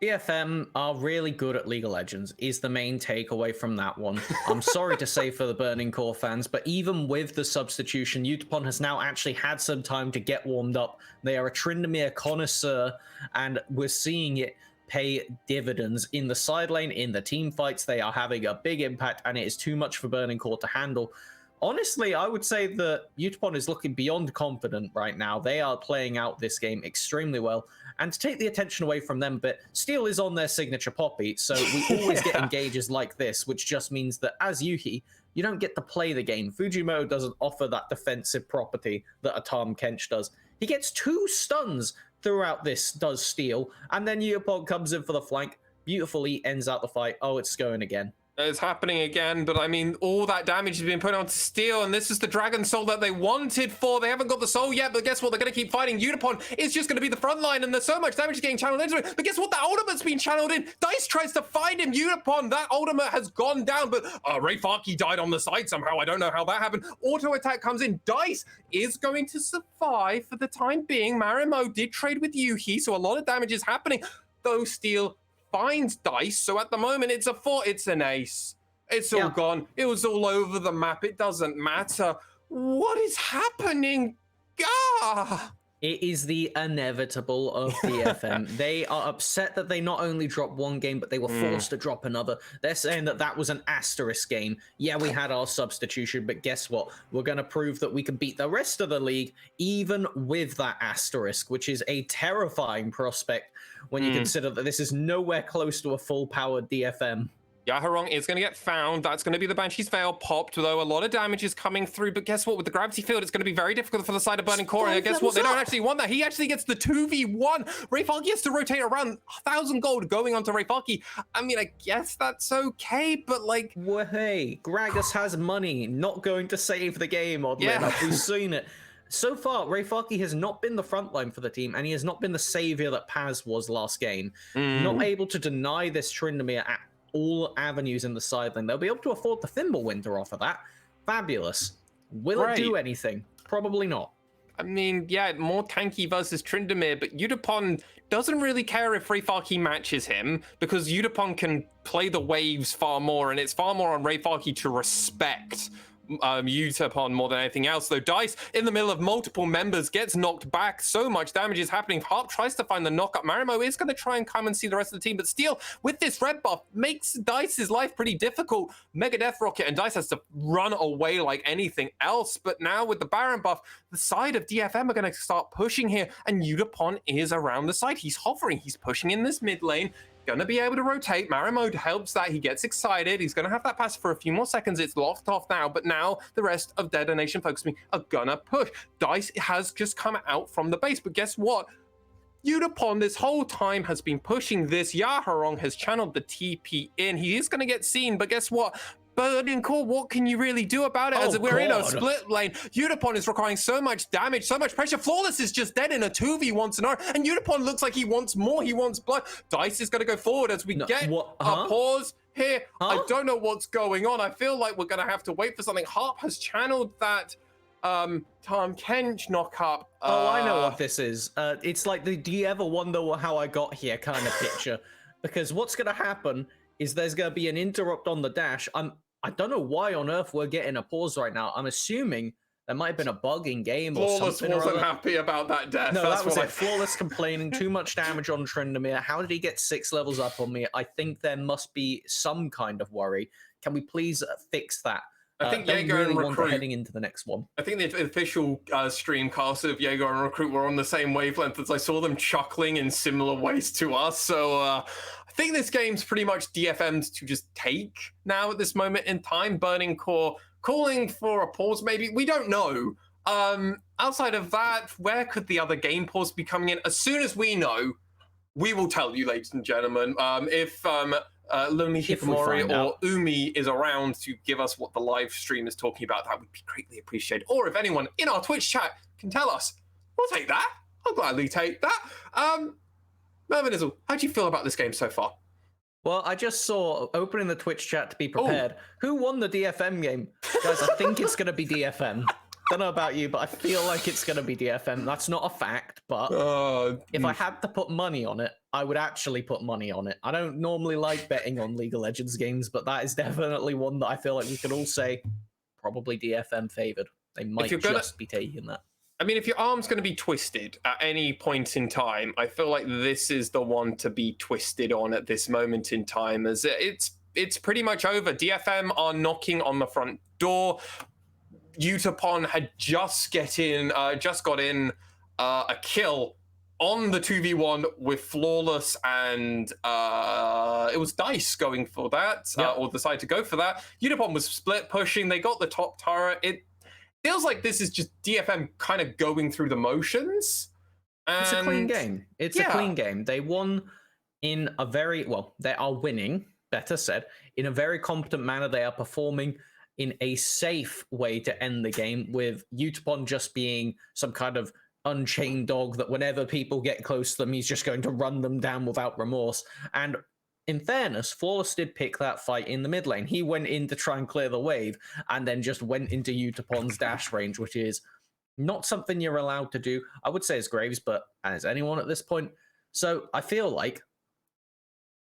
DFM are really good at League of Legends is the main takeaway from that one. I'm sorry to say for the Burning Core fans, but even with the substitution, Utapon has now actually had some time to get warmed up. They are a Tryndamere connoisseur, and we're seeing it pay dividends in the side lane, in the team fights. They are having a big impact, and it is too much for Burning Core to handle. Honestly, I would say that Utapon is looking beyond confident right now. They are playing out this game extremely well. And to take the attention away from them, but Steel is on their signature Poppy, so we always get engages like this, which just means that as Yuhi, you don't get to play the game. Fujimoto doesn't offer that defensive property that a Tahm Kench does. He gets 2 stuns throughout this, does Steel, and then Utapon comes in for the flank, beautifully ends out the fight. Oh, it's going again. It's happening again, but I mean, all that damage has been put onto Steel, and this is the Dragon Soul that they wanted for. They haven't got the soul yet, but guess what? They're going to keep fighting. Udapon is just going to be the front line, and there's so much damage getting channeled into it. But guess what? The ultimate's been channeled in. Dice tries to find him. Udapon, that ultimate has gone down, but Rayfaki died on the side somehow. I don't know how that happened. Auto attack comes in. Dice is going to survive for the time being. Marimo did trade with Yuhi, so a lot of damage is happening, though Steel finds Dice, so at the moment it's a 4, it's an ace. It's all gone. It was all over the map. It doesn't matter. What is happening? Ah! It is the inevitable of DFM. They are upset that they not only dropped one game, but they were forced to drop another. They're saying that that was an asterisk game. Yeah, we had our substitution, but guess what? We're going to prove that we can beat the rest of the league, even with that asterisk, which is a terrifying prospect when you consider that this is nowhere close to a full-powered DFM. Yaharong is going to get found. That's going to be the Banshee's Veil popped, though a lot of damage is coming through. But guess what? With the gravity field, it's going to be very difficult for the side of Burning Core. And guess what? They don't actually want that. He actually gets the 2v1. Rayfaki has to rotate around. 1,000 gold going onto Rayfaki. I mean, I guess that's okay, but like... Well, hey, Gragas has money. Not going to save the game, oddly enough. We've seen it. So far, Rayfaki has not been the frontline for the team, and he has not been the savior that Paz was last game. Not able to deny this Tryndamere at all avenues in the side lane. They'll be able to afford the Thimblewind off of that. Fabulous. Will it do anything? Probably not. I mean, yeah, more tanky versus Tryndamere, but Udapon doesn't really care if Rayfaki matches him, because Udapon can play the waves far more, and it's far more on Rayfaki to respect Utapon more than anything else. Though Dice in the middle of multiple members gets knocked back. So much damage is happening. Harp tries to find the knock up. Marimo is going to try and come and see the rest of the team, but Steel with this red buff makes Dice's life pretty difficult. Mega Death Rocket and Dice has to run away like anything else. But now with the Baron buff, the side of DFM are going to start pushing here, and Udapon is around the side. He's hovering, he's pushing in this mid lane. going to be able to rotate. Marimo helps that. He gets excited. He's going to have that pass for a few more seconds. It's locked off now, but now the rest of Detonation FocusMe are going to push. Dice has just come out from the base, but guess what? Udapon this whole time has been pushing this. Yaharong has channeled the TP in. He is going to get seen, but guess what? Burning Core, what can you really do about it? As we're in a split lane, Udapon is requiring so much damage, so much pressure. Flawless is just dead in a 2v1 scenario, and Udapon looks like he wants more. He wants blood. Dice is going to go forward as we get a pause here. I don't know what's going on. I feel like we're going to have to wait for something. Harp has channeled that Tom Kench knock up. I know what this is. It's like the "do you ever wonder how I got here" kind of picture. Because what's going to happen is there's going to be an interrupt on the dash. I don't know why on earth we're getting a pause right now. I'm assuming there might have been a bug in game or Flawless something. wasn't happy about that death. No, that was it. Flawless complaining, too much damage on Tryndamere. How did he get 6 levels up on me? I think there must be some kind of worry. Can we please fix that? I think Jaeger and Recruit heading into the next one. I think the official streamcast of Jaeger and Recruit were on the same wavelength as I saw them chuckling in similar ways to us. So I think this game's pretty much DFM'd to just take now at this moment in time. Burning Core calling for a pause, maybe. We don't know. Outside of that, where could the other game pause be coming in? As soon as we know, we will tell you, ladies and gentlemen. If Lonely Hippomori or Umi is around to give us what the live stream is talking about, that would be greatly appreciated. Or if anyone in our Twitch chat can tell us, we'll take that. I'll gladly take that. Mervyn Izzle, how do you feel about this game so far? Well, I just saw, opening the Twitch chat to be prepared, who won the DFM game? Guys, I think it's going to be DFM. Don't know about you, but I feel like it's going to be DFM. That's not a fact, but if I had to put money on it, I would actually put money on it. I don't normally like betting on League of Legends games, but that is definitely one that I feel like we could all say probably DFM favored. They might just be taking that. I mean, if your arm's going to be twisted at any point in time, I feel like this is the one to be twisted on at this moment in time, as it's pretty much over. DFM are knocking on the front door. Utapon had just got in a kill on the 2v1 with Flawless, and it was Dice going for that, or decided to go for that. Utapon was split pushing. They got the top turret. It feels like this is just DFM kind of going through the motions. It's a clean game. It's a clean game. They won in a very, they are winning, better said, in a very competent manner. They are performing in a safe way to end the game, with Utapon just being some kind of unchained dog that whenever people get close to them, he's just going to run them down without remorse. And in fairness, Flawless did pick that fight in the mid lane. He went in to try and clear the wave and then just went into Utapon's dash range, which is not something you're allowed to do. I would say as Graves, but as anyone at this point. So I feel like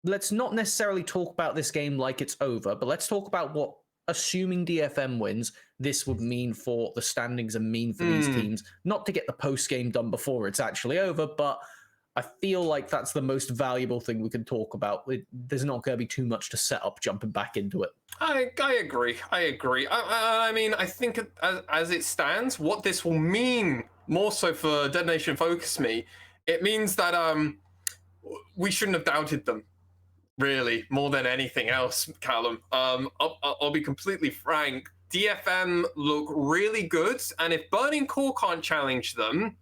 let's not necessarily talk about this game like it's over, but let's talk about what, assuming DFM wins, this would mean for the standings and mean for these teams. Not to get the post game done before it's actually over, but I feel like that's the most valuable thing we can talk about. There's not going to be too much to set up jumping back into it. I agree. I mean, I think as it stands, what this will mean more so for Detonation FocusMe, it means that we shouldn't have doubted them. Really, more than anything else, Callum. I'll be completely frank. DFM look really good, and if Burning Core can't challenge them,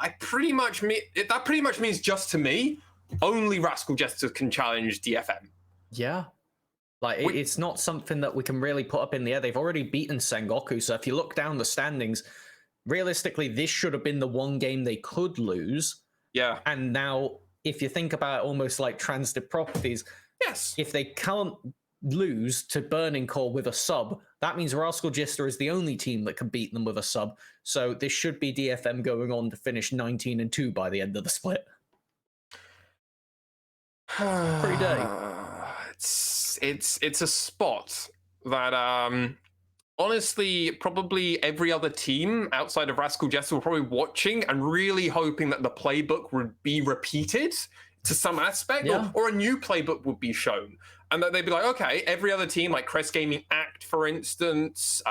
that pretty much means just to me, only Rascal Jester can challenge DFM. Yeah. Like, it's not something that we can really put up in the air. They've already beaten Sengoku, so if you look down the standings, realistically, this should have been the one game they could lose. Yeah. And now, if you think about it almost like transitive properties, yes, if they can't lose to Burning Core with a sub, that means Rascal Jester is the only team that can beat them with a sub. So this should be DFM going on to finish 19-2 by the end of the split. Pretty dirty. It's a spot that honestly, probably every other team outside of Rascal Jester were probably watching and really hoping that the playbook would be repeated to some aspect, or a new playbook would be shown. And that they'd be like, okay, every other team, like Crest Gaming Act, for instance,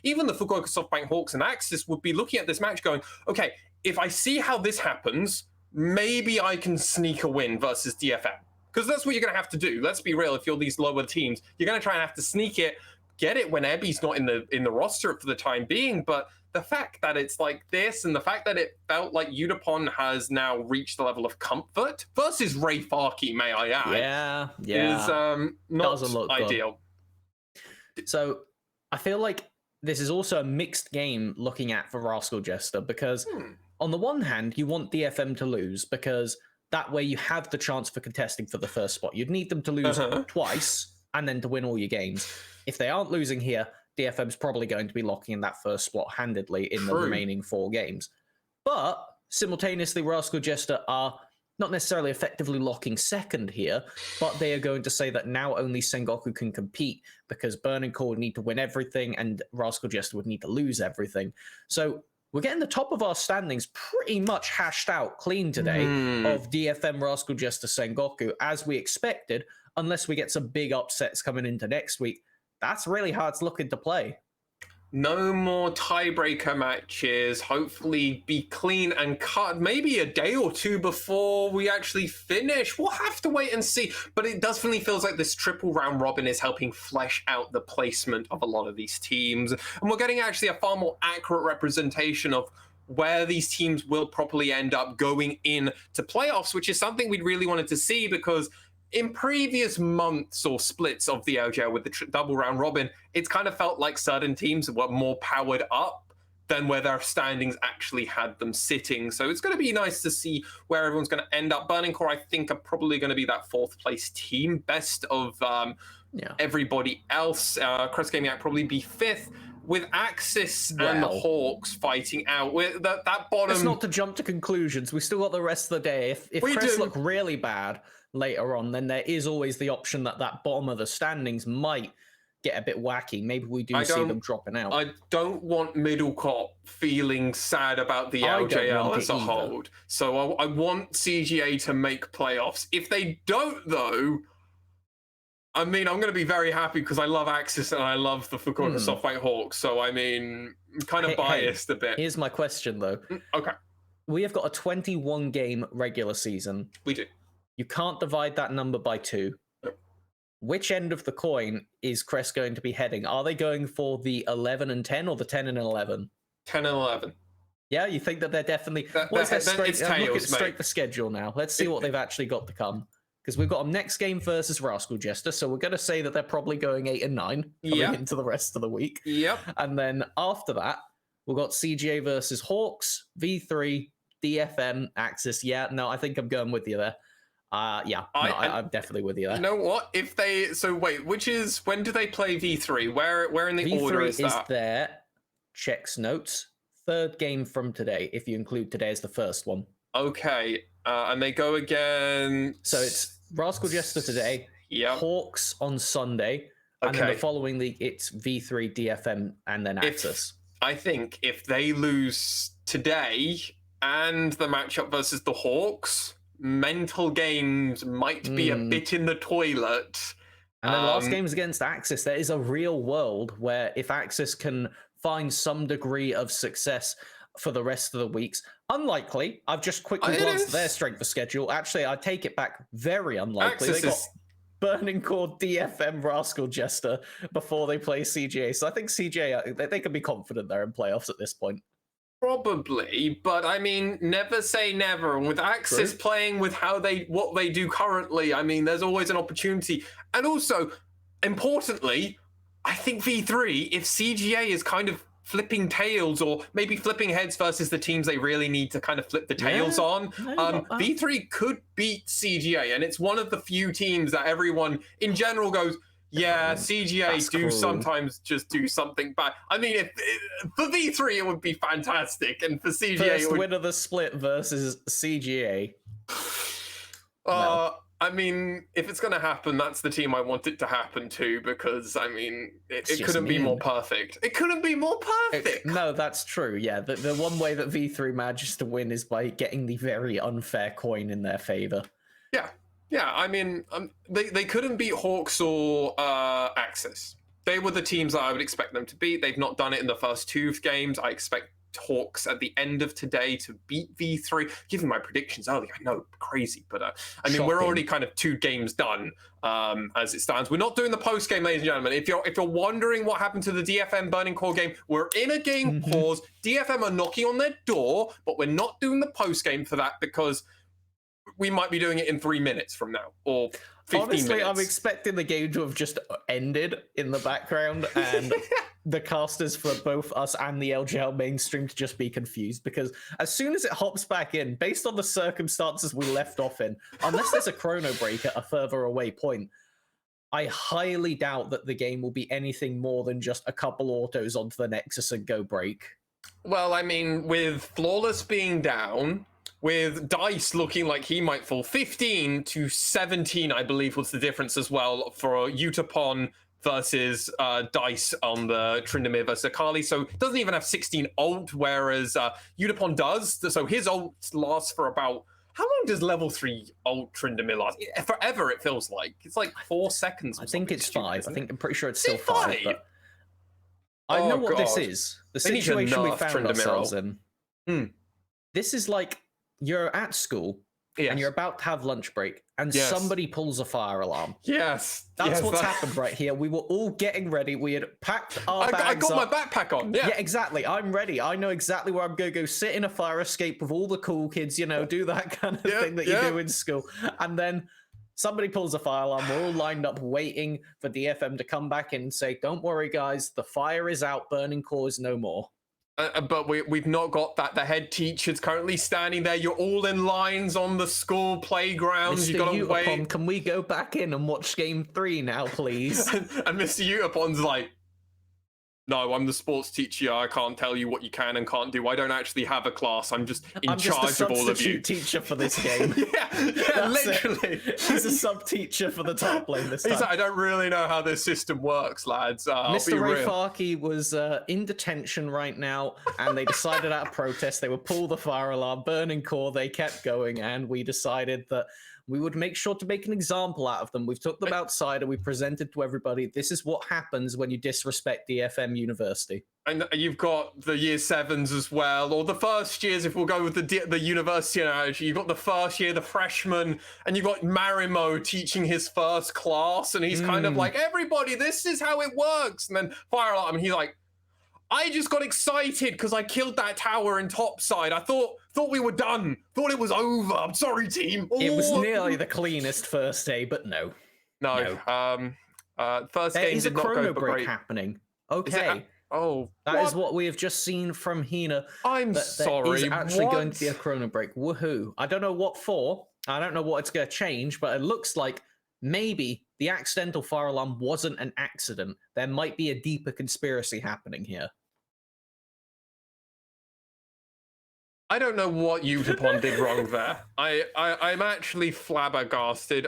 even the Fukuoka SoftBank Hawks and Axis would be looking at this match going, okay, if I see how this happens, maybe I can sneak a win versus DFM. because that's what you're going to have to do. Let's be real. If you're these lower teams, you're going to try and have to sneak it, get it when Ebby's not in the roster for the time being. But the fact that it's like this, and the fact that it felt like Udapon has now reached the level of comfort versus Ray Farkey, may I add, is not Doesn't look ideal. Good. So I feel like this is also a mixed game looking at for Rascal Jester, because on the one hand, you want DFM to lose, because that way you have the chance for contesting for the first spot. You'd need them to lose twice and then to win all your games. If they aren't losing here, DFM's probably going to be locking in that first spot handedly in the remaining 4 games. But simultaneously, Rascal Jester are not necessarily effectively locking second here, but they are going to say that now only Sengoku can compete, because Burning Core would need to win everything and Rascal Jester would need to lose everything. So we're getting the top of our standings pretty much hashed out clean today of DFM, Rascal Jester, Sengoku, as we expected, unless we get some big upsets coming into next week. That's really hard to look into play. No more tiebreaker matches. Hopefully be clean and cut maybe a day or 2 before we actually finish. We'll have to wait and see. But it definitely feels like this triple round robin is helping flesh out the placement of a lot of these teams. And we're getting actually a far more accurate representation of where these teams will properly end up going in to playoffs, which is something we really wanted to see, because in previous months or splits of the LJL with the double round robin, it's kind of felt like certain teams were more powered up than where their standings actually had them sitting. So it's going to be nice to see where everyone's going to end up. Burning Core, I think, are probably going to be that 4th place team, best of everybody else. Crest Gaming Act probably be 5th, with Axis and the Hawks fighting out. With that bottom... It's not to jump to conclusions. We still got the rest of the day. If Crest look really bad later on, then there is always the option that bottom of the standings might get a bit wacky. Maybe we do see them dropping out. I don't want Middle Cop feeling sad about the LJL as a whole. So I want CGA to make playoffs. If they don't, though, I mean, I'm going to be very happy, because I love Axis and I love the Fukuoka Softwhite Hawks. So, I mean, I'm kind of biased a bit. Here's my question, though. Okay. We have got a 21-game regular season. We do. You can't divide that number by 2. Nope. Which end of the coin is Crest going to be heading? Are they going for the 11 and 10 or the 10 and 11? 10 and 11. Yeah, you think that they're definitely... straight the schedule now. Let's see what they've actually got to come. Because we've got them next game versus Rascal Jester, so we're going to say that they're probably going 8 and 9 coming into the rest of the week. Yep. And then after that, we've got CGA versus Hawks, V3, DFM, Axis. Yeah, no, I think I'm going with you there. I'm definitely with you there. You know what? If they... So wait, when do they play V3? Where in the order is that? V3 is there. Checks notes. 3rd game from today, if you include today as the first one. Okay. And they go again... So it's Rascal Jester today, Hawks on Sunday, and then the following week it's V3, DFM, and then Axis. I think if they lose today and the matchup versus the Hawks, mental games might be a bit in the toilet. And then last game's against Axis. There is a real world where if Axis can find some degree of success for the rest of the weeks, unlikely. I've just quickly glanced their strength of schedule. Actually, I take it back. Very unlikely. They got Burning Core, DFM, Rascal Jester before they play CGA. So I think CGA, they can be confident they're in playoffs at this point. Probably, but I mean, never say never. And with Axis playing with what they do currently, I mean, there's always an opportunity. And also, importantly, I think V3, if CGA is kind of flipping tails or maybe flipping heads versus the teams they really need to kind of flip the tails on, V3 could beat CGA. And it's one of the few teams that everyone in general goes, yeah, CGA sometimes just do something bad. I mean, for V3, it would be fantastic. And for CGA, first win of the split versus CGA. I mean, if it's going to happen, that's the team I want it to happen to, because, I mean, it couldn't be more perfect. It couldn't be more perfect. No, that's true. Yeah, the one way that V3 manages to win is by getting the very unfair coin in their favor. Yeah, I mean, they couldn't beat Hawks or Axis. They were the teams that I would expect them to beat. They've not done it in the first 2 games. I expect talks at the end of today to beat V3. Giving my predictions early, I know, crazy, but I mean, we're already kind of 2 games done as it stands. We're not doing the post game, ladies and gentlemen. If you're wondering what happened to the DFM Burning Core game, we're in a game pause. DFM are knocking on their door, but we're not doing the post game for that because we might be doing it in 3 minutes from now or 15 Honestly, minutes. I'm expecting the game to have just ended in the background and the casters for both us and the LJL mainstream to just be confused, because as soon as it hops back in, based on the circumstances we left off in, unless there's a chrono break at a further away point, I highly doubt that the game will be anything more than just a couple autos onto the Nexus and go break. Well, I mean, with Flawless being down, with Dice looking like he might fall 15 to 17, I believe was the difference as well for Utapon versus Dice on the Tryndamere versus Akali. So it doesn't even have 16 ult, whereas Utapon does. So his ult lasts for about, how long does level 3 ult Tryndamere last? Forever, it feels like. It's like 4 seconds. I think it's 5. I think I'm pretty sure it's still 5. 5? But I know what this is. The situation we found ourselves in. This is like, you're at school and you're about to have lunch break and somebody pulls a fire alarm. Yes. That's what's happened right here. We were all getting ready. We had packed our bags I got up. my backpack on. Yeah, exactly. I'm ready. I know exactly where I'm going to go sit in a fire escape with all the cool kids, you know, do that kind of thing that you do in school. And then somebody pulls a fire alarm. We're all lined up waiting for DFM to come back in and say, don't worry, guys. The fire is out. Burning Core is no more. But we've not got that. The head teacher's currently standing there. You're all in lines on the school playground. You got to wait. Can we go back in and watch game 3 now, please? and Mr. Utapon's like, no, I'm the sports teacher. I can't tell you what you can and can't do. I don't actually have a class. I'm just in charge of all of you. I'm just a substitute teacher for this game. yeah, literally. He's a sub-teacher for the top lane this time. He's like, I don't really know how this system works, lads. Mr. Ray Farkey was in detention right now, and they decided out of protest they would pull the fire alarm. Burning Core, they kept going, and we decided that we would make sure to make an example out of them. We've took them outside and we presented to everybody, this is what happens when you disrespect DFM University. And you've got the year 7s as well, or the first years, if we'll go with the university analogy. You've got the first year, the freshman, and you've got Marimo teaching his first class, and he's kind of like, everybody, this is how it works. And then fire alarm, and he's like, I just got excited because I killed that tower in topside. I thought we were done. Thought it was over. I'm sorry, team. Ooh. It was nearly the cleanest first day, but no. No. First game is a did not chrono go break great. happening. Okay. That is what we have just seen from Hina. I'm sorry. It's actually going to be a chrono break. Woohoo. I don't know what for. I don't know what it's going to change, but it looks like maybe the accidental fire alarm wasn't an accident. There might be a deeper conspiracy happening here. I don't know what Utapon did wrong there. I'm actually flabbergasted.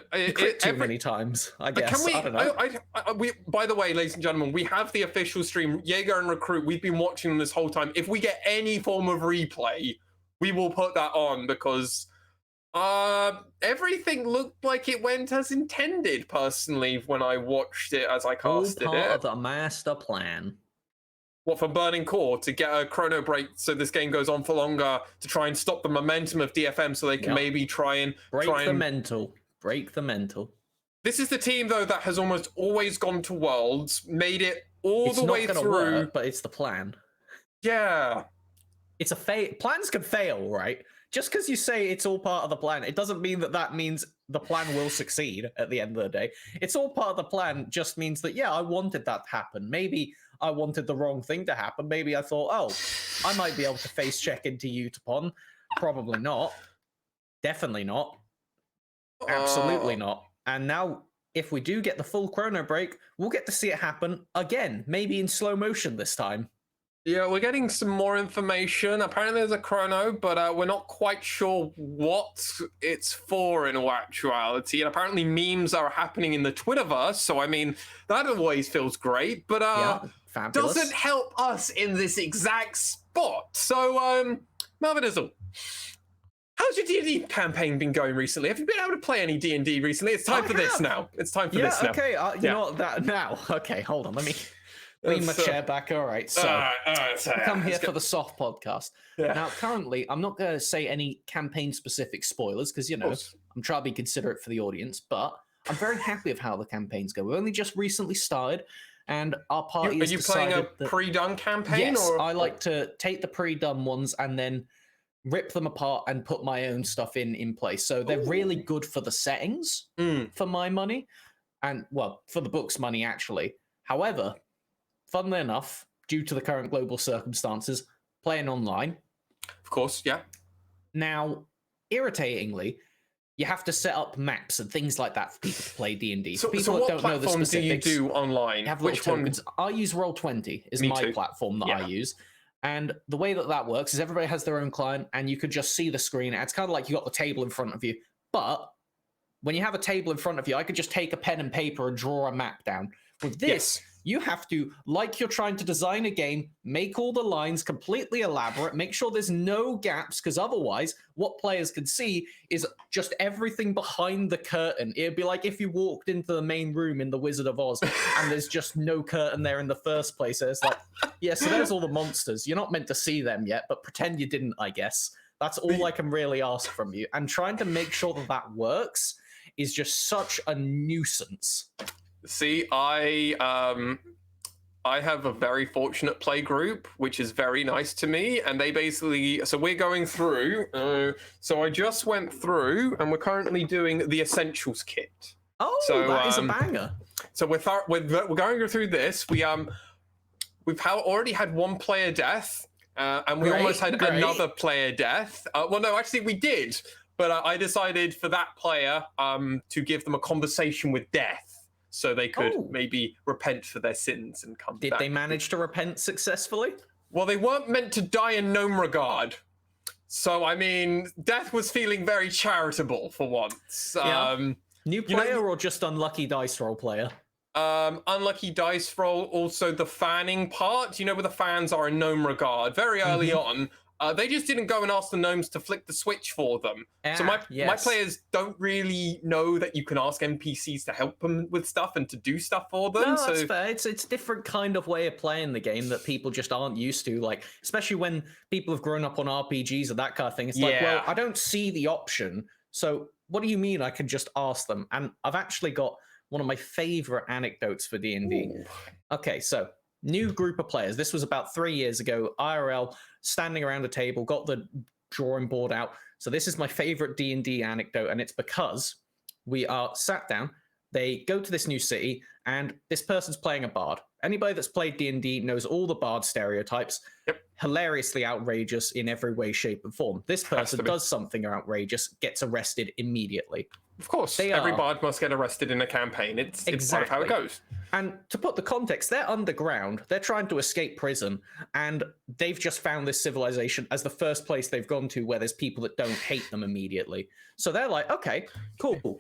Too many times, I guess. Can we, I don't know. By the way, ladies and gentlemen, we have the official stream. Jaeger and Recruit, we've been watching them this whole time. If we get any form of replay, we will put that on because everything looked like it went as intended, personally, when I watched it as I casted all part it. of the master plan. What, for Burning Core, to get a chrono break so this game goes on for longer, to try and stop the momentum of DFM so they can maybe try and... Break the mental. This is the team, though, that has almost always gone to Worlds, made it all the way through. Work, but it's the plan. Yeah. It's a plans can fail, right? Just because you say it's all part of the plan, it doesn't mean that means the plan will succeed at the end of the day. It's all part of the plan just means that, yeah, I wanted that to happen. Maybe I wanted the wrong thing to happen. Maybe I thought, oh, I might be able to face check into Utapon. Probably not. Definitely not. Absolutely not. And now, if we do get the full chrono break, we'll get to see it happen again. Maybe in slow motion this time. Yeah, we're getting some more information. Apparently there's a chrono, but we're not quite sure what it's for in all actuality. And apparently memes are happening in the Twitterverse, so I mean, that always feels great, but doesn't help us in this exact spot. So, Melvin Izzle, how's your D&D campaign been going recently? Have you been able to play any D&D recently? It's time for this now. It's time for this now. Okay, you know what, that now. Okay, hold on, let me Lean my chair back. All right. So I come here for the soft podcast. Yeah. Now, currently, I'm not going to say any campaign-specific spoilers because, you know, I'm trying to be considerate for the audience, but I'm very happy with how the campaigns go. We only just recently started, and our party Are you playing a pre-done campaign? Yes, or? I like to take the pre-done ones and then rip them apart and put my own stuff in place. So they're really good for the settings, for my money, and, well, for the book's money, actually. However, funnily enough, due to the current global circumstances, playing online. Of course, yeah. Now, irritatingly, you have to set up maps and things like that for people to play D&D. So people what that don't know the platform specifics, do you do online? Which tokens? I use Roll20 is my too. platform that I use. And the way that works is everybody has their own client and you could just see the screen. It's kind of like you got the table in front of you. But when you have a table in front of you, I could just take a pen and paper and draw a map down. With this, you have to, like you're trying to design a game, make all the lines completely elaborate, make sure there's no gaps, because otherwise what players can see is just everything behind the curtain. It'd be like if you walked into the main room in The Wizard of Oz and there's just no curtain there in the first place. So it's like, yeah, so there's all the monsters. You're not meant to see them yet, but pretend you didn't, I guess. That's all I can really ask from you. And trying to make sure that that works is just such a nuisance. See, I have a very fortunate play group, which is very nice to me, and they basically, so we're going through, so I just went through, and we're currently doing the Essentials kit. Oh, so, that is a banger. So we're going through this. We've already had one player death, and we almost had another player death. Well, no, actually we did, but I decided for that player to give them a conversation with death, so they could maybe repent for their sins and come back. Did they manage to repent successfully? Well, they weren't meant to die in gnome regard. So, I mean, Death was feeling very charitable for once. New player or just unlucky dice roll player? Unlucky dice roll, also the fanning part, you know, where the fans are in gnome regard. Very early on, they just didn't go and ask the gnomes to flick the switch for them. So my players don't really know that you can ask NPCs to help them with stuff and to do stuff for them. No, that's fair. It's a different kind of way of playing the game that people just aren't used to. Like, especially when people have grown up on RPGs or that kind of thing. It's like, well, I don't see the option. So what do you mean I can just ask them? And I've actually got one of my favorite anecdotes for D&D. Okay, so new group of players. This was about 3 years ago. IRL, standing around a table, got the drawing board out. So this is my favorite D&D anecdote, and it's because we are sat down. They go to this new city, and this person's playing a bard. Anybody that's played D&D knows all the bard stereotypes. Hilariously outrageous in every way, shape, and form. This person does something outrageous, gets arrested immediately. Of course, every bard must get arrested in a campaign. It's part of how it goes. And to put the context, they're underground. They're trying to escape prison, and they've just found this civilization as the first place they've gone to where there's people that don't hate them immediately. So they're like, okay, cool.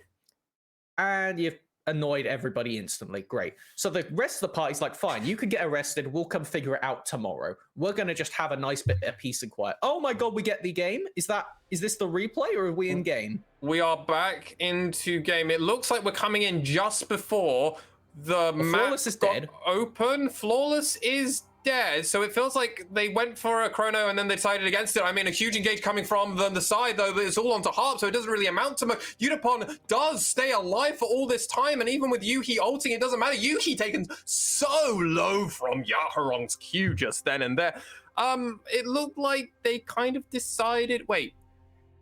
And you've annoyed everybody instantly. Great. So the rest of the party's like, fine, you can get arrested. We'll come figure it out tomorrow. We're going to just have a nice bit of peace and quiet. Oh my God, we get the game? Is this the replay or are we in game? We are back into game. It looks like we're coming in just before the map Flawless is dead. Open. Flawless is dead. So it feels like they went for a chrono and then they decided against it. I mean, a huge engage coming from the side, though, but it's all onto Harp, so it doesn't really amount to much. Unipon does stay alive for all this time, and even with Yuhi ulting, it doesn't matter. Yuhi taken so low from Yaharong's Q just then and there. It looked like they kind of decided, wait,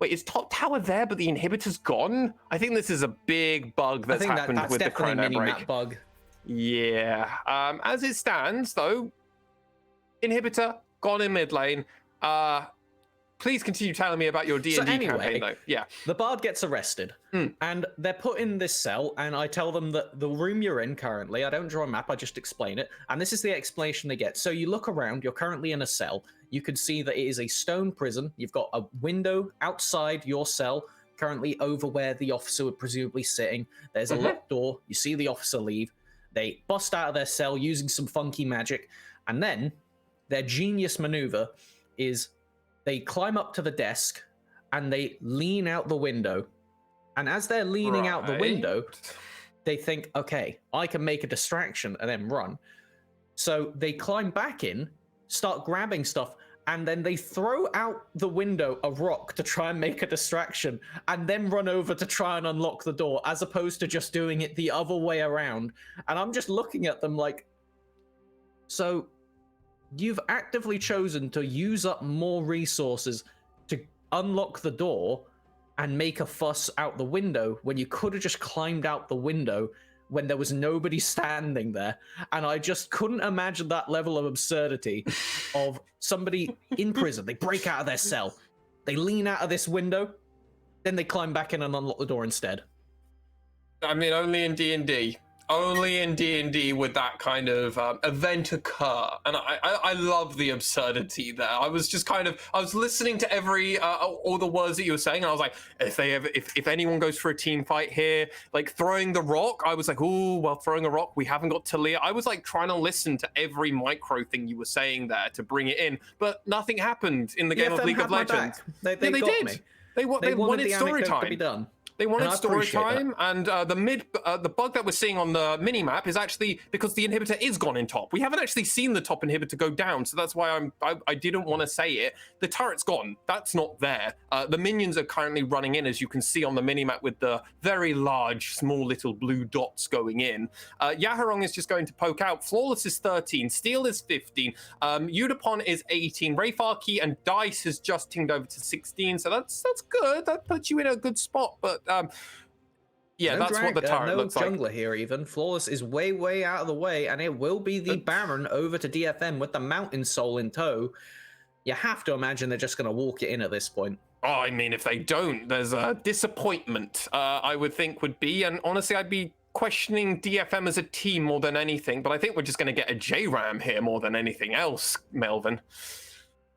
is Top Tower there, but the inhibitor's gone? I think this is a big bug that's happened with the chrono break. Map bug. Yeah. As it stands, though, inhibitor gone in mid lane. Please continue telling me about your D&D campaign, though. Yeah. The bard gets arrested, and they're put in this cell, and I tell them that the room you're in currently, I don't draw a map, I just explain it, and this is the explanation they get. So you look around, you're currently in a cell. You can see that it is a stone prison. You've got a window outside your cell, currently over where the officer would presumably sitting. There's a locked door. You see the officer leave. They bust out of their cell using some funky magic, and then their genius maneuver is they climb up to the desk and they lean out the window. And as they're leaning out the window, they think, okay, I can make a distraction and then run. So they climb back in, start grabbing stuff, and then they throw out the window a rock to try and make a distraction, and then run over to try and unlock the door, as opposed to just doing it the other way around. And I'm just looking at them like, so you've actively chosen to use up more resources to unlock the door and make a fuss out the window when you could have just climbed out the window when there was nobody standing there. And I just couldn't imagine that level of absurdity of somebody in prison. They break out of their cell, they lean out of this window, then they climb back in and unlock the door instead. I mean, only in D&D. Only in D&D would that kind of event occur, and I love the absurdity there. I was just I was listening to every all the words that you were saying, and I was like, if anyone goes for a team fight here, like throwing the rock, I was like, ooh, well, throwing a rock, we haven't got Talia. I was like trying to listen to every micro thing you were saying there to bring it in, but nothing happened in the game of League of Legends. They did. Me. They wanted the story time to be done. They wanted story time, that. and the bug that we're seeing on the mini map is actually because the inhibitor is gone in top. We haven't actually seen the top inhibitor go down, so that's why I didn't want to say it. The turret's gone. That's not there. The minions are currently running in, as you can see on the mini map with the very large, small little blue dots going in. Yaharong is just going to poke out. Flawless is 13. Steel is 15. Udapon is 18. Rayfarki and Dice has just tinged over to 16, so that's good. That puts you in a good spot, but yeah, that's what the turret looks like. No jungler here even. Flawless is way out of the way, and it will be the Baron over to DFM with the Mountain Soul in tow. You have to imagine they're just going to walk it in at this point. Oh, I mean, if they don't, there's a disappointment, I would think would be, and honestly, I'd be questioning DFM as a team more than anything, but I think we're just going to get a J-Ram here more than anything else, Melvin.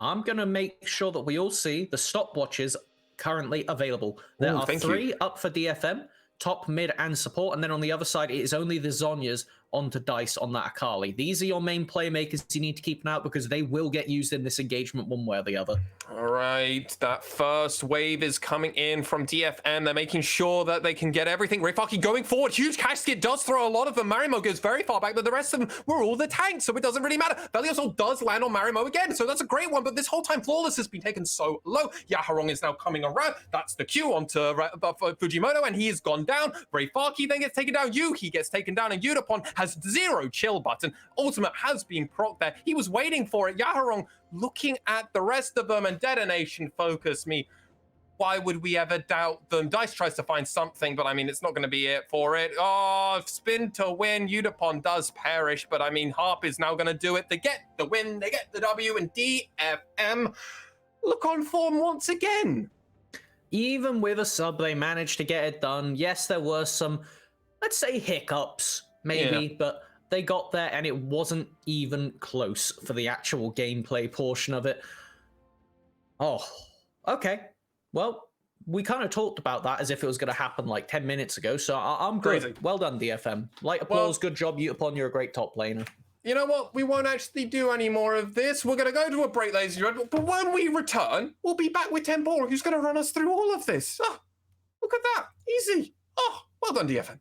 I'm going to make sure that we all see the stopwatches currently available. There are 3 up for DFM, top, mid, and support, and then on the other side, it is only the Zhonyas onto Dice on that Akali. These are your main playmakers you need to keep an eye out because they will get used in this engagement one way or the other. All right, that first wave is coming in from DFM. They're making sure that they can get everything. Rayfarki going forward. Huge casket does throw a lot of them. Marimo goes very far back, but the rest of them were all the tanks, so it doesn't really matter. Valiosol does land on Marimo again, so that's a great one, but this whole time Flawless has been taken so low. Yaharong is now coming around. That's the Q onto Fujimoto, and he has gone down. Rayfarki then gets taken down. He gets taken down, and Udapon has 0 chill button. Ultimate has been proc there. He was waiting for it. Yaharong looking at the rest of them, and DetonatioN FocusMe. Why would we ever doubt them? Dice tries to find something, but I mean, it's not going to be it for it. Oh, spin to win. Udapon does perish, but I mean, Harp is now going to do it. They get the win. They get the W, and DFM look on form once again. Even with a sub, they managed to get it done. Yes, there were some, let's say, hiccups, maybe, but they got there, and it wasn't even close for the actual gameplay portion of it. Oh, okay. Well, we kind of talked about that as if it was going to happen like 10 minutes ago, so I'm good. Crazy. Well done, DFM. Light applause, good job, Utapon, you're a great top laner. You know what? We won't actually do any more of this. We're going to go to a break, ladies and gentlemen, but when we return, we'll be back with Tempora, who's going to run us through all of this. Oh, look at that. Easy. Oh, well done, DFM.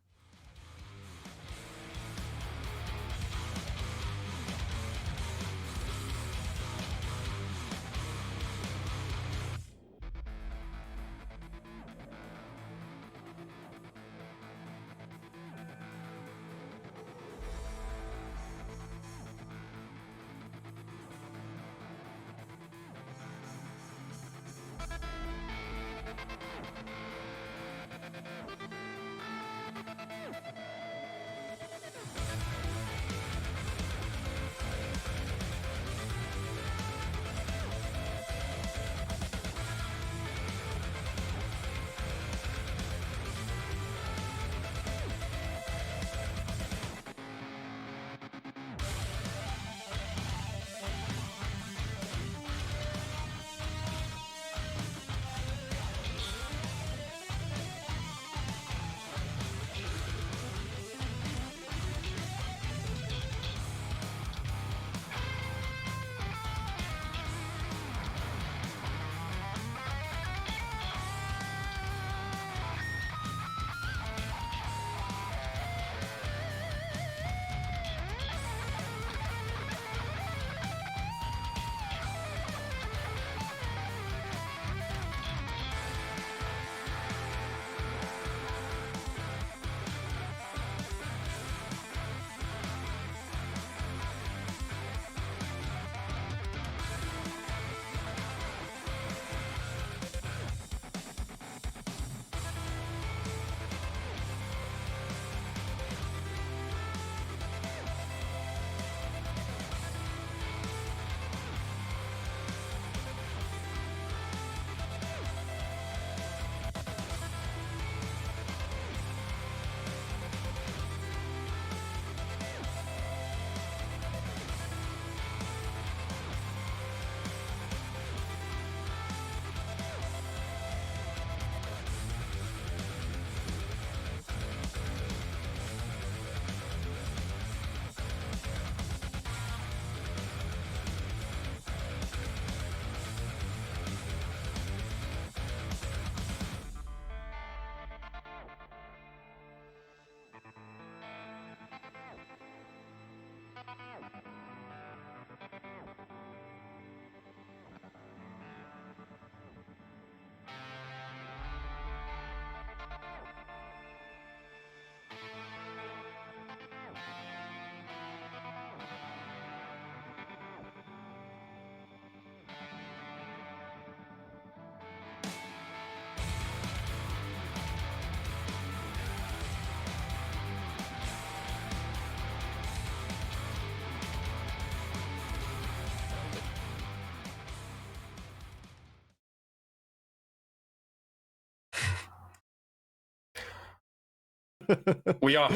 We are.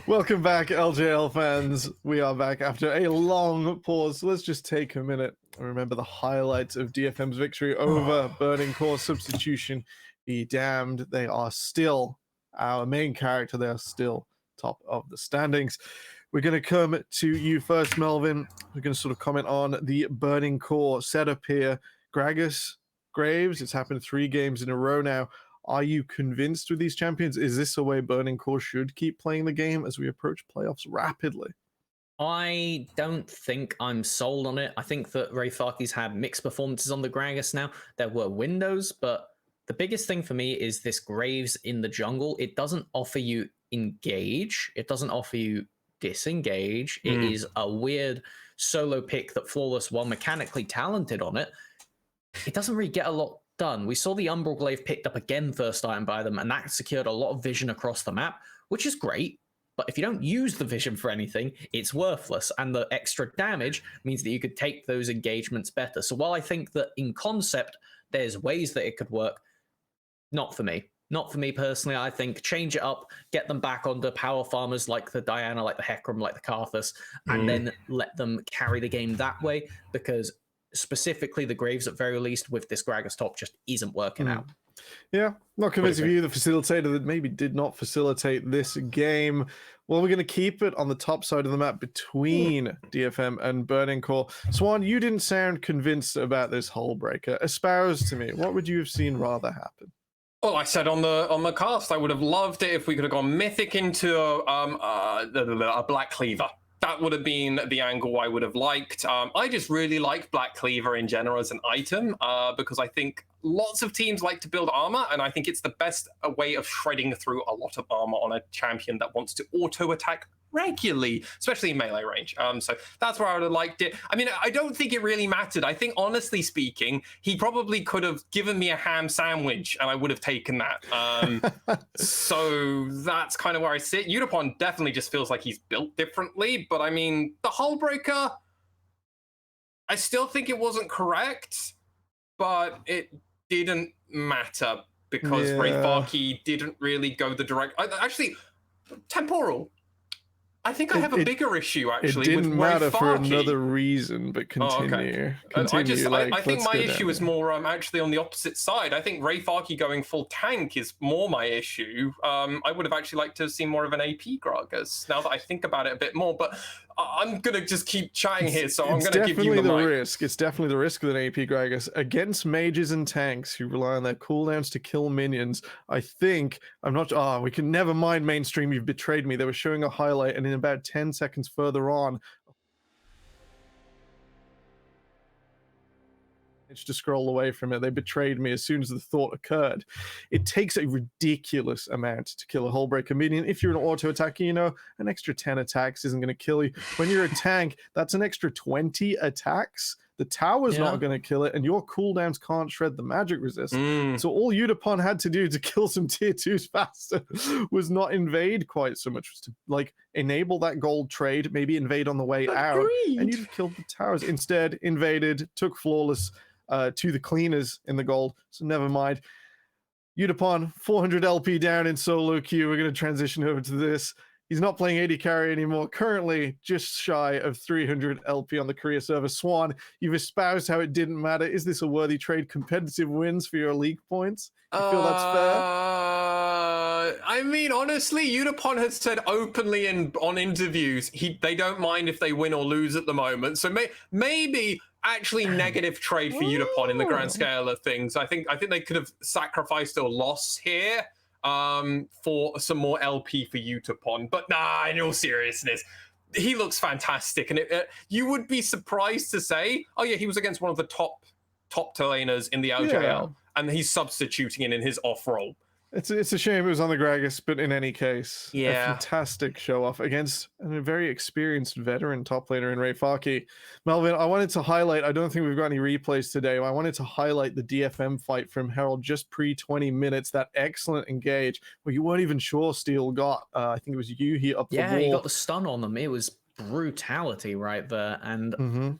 Welcome back, LJL fans. We are back after a long pause. So let's just take a minute and remember the highlights of DFM's victory over Burning Core Substitution. Be damned, they are still our main character. They are still top of the standings. We're going to come to you first, Melvin. We're going to sort of comment on the Burning Core setup here. Gragas, Graves, it's happened 3 games in a row now. Are you convinced with these champions? Is this a way Burning Core should keep playing the game as we approach playoffs rapidly? I don't think I'm sold on it. I think that Rayfaki's had mixed performances on the Gragas now. There were windows, but the biggest thing for me is this Graves in the jungle. It doesn't offer you engage. It doesn't offer you disengage. It is a weird solo pick that Flawless, while mechanically talented on it, it doesn't really get a lot done. We saw the Umbral Glaive picked up again first time by them, and that secured a lot of vision across the map, which is great. But if you don't use the vision for anything, it's worthless. And the extra damage means that you could take those engagements better. So while I think that in concept, there's ways that it could work, not for me. Not for me personally. I think change it up, get them back onto power farmers like the Diana, like the Hecarim, like the Karthus, and then let them carry the game that way, because specifically the Graves at very least with this Gragas top just isn't working out. Yeah, not convinced of you, the facilitator that maybe did not facilitate this game. Well, we're going to keep it on the top side of the map between DFM and Burning Core. Swan, you didn't sound convinced about this Hull Breaker. Espouse to me, what would you have seen rather happen? Well, I said on the cast, I would have loved it if we could have gone Mythic into a Black Cleaver. That would have been the angle I would have liked. I just really like Black Cleaver in general as an item because I think lots of teams like to build armor, and I think it's the best way of shredding through a lot of armor on a champion that wants to auto-attack regularly, especially in melee range. So that's where I would have liked it. I mean, I don't think it really mattered. I think, honestly speaking, he probably could have given me a ham sandwich and I would have taken that. So that's kind of where I sit. Udapon definitely just feels like he's built differently, but I mean, the Hullbreaker, I still think it wasn't correct, but it didn't matter because Rayfaki didn't really go the direct... Actually, Temporal. I think I have a bigger issue, actually, it didn't with matter Rayfaki. for another reason, but continue. I think my issue is more actually on the opposite side. I think Rayfaki going full tank is more my issue. I would have actually liked to have seen more of an AP Gragas, now that I think about it a bit more, but I'm going to just keep chatting here, so I'm going to give you the mic. Risk. It's definitely the risk with an AP Gragas. Against mages and tanks who rely on their cooldowns to kill minions, I think, we can never mind mainstream, you've betrayed me. They were showing a highlight, and in about 10 seconds further on, to scroll away from it. They betrayed me as soon as the thought occurred. It takes a ridiculous amount to kill a Hullbreaker minion. If you're an auto attacker, you know, an extra 10 attacks isn't going to kill you. When you're a tank, that's an extra 20 attacks. The tower's not going to kill it, and your cooldowns can't shred the magic resist. So all Udapon had to do to kill some tier 2s faster was not invade quite so much, was to like enable that gold trade, maybe invade on the way out, and you'd have killed the towers. Instead, invaded, took Flawless to the cleaners in the gold, so never mind. Udapon, 400 LP down in solo queue. We're going to transition over to this. He's not playing AD carry anymore. Currently, just shy of 300 LP on the career server. Swan, you've espoused how it didn't matter. Is this a worthy trade? Competitive wins for your league points? You feel that's fair? I mean, honestly, Udapon has said openly on interviews they don't mind if they win or lose at the moment. So maybe actually negative trade for Udapon in the grand scale of things. I think they could have sacrificed a loss here for some more LP for Udapon. But nah, in all seriousness, he looks fantastic. And you would be surprised to say, oh yeah, he was against one of the top laners in the LJL, and he's substituting in his off role. It's a shame it was on the Gragas, but in any case, a fantastic show-off against a very experienced veteran top laner in Rayfaki. Melvin, I wanted to highlight, I don't think we've got any replays today, I wanted to highlight the DFM fight from Herald just pre-20 minutes, that excellent engage, where you weren't even sure Steel got, I think it was Yuhi up the wall. Yeah, he got the stun on them. It was brutality right there, and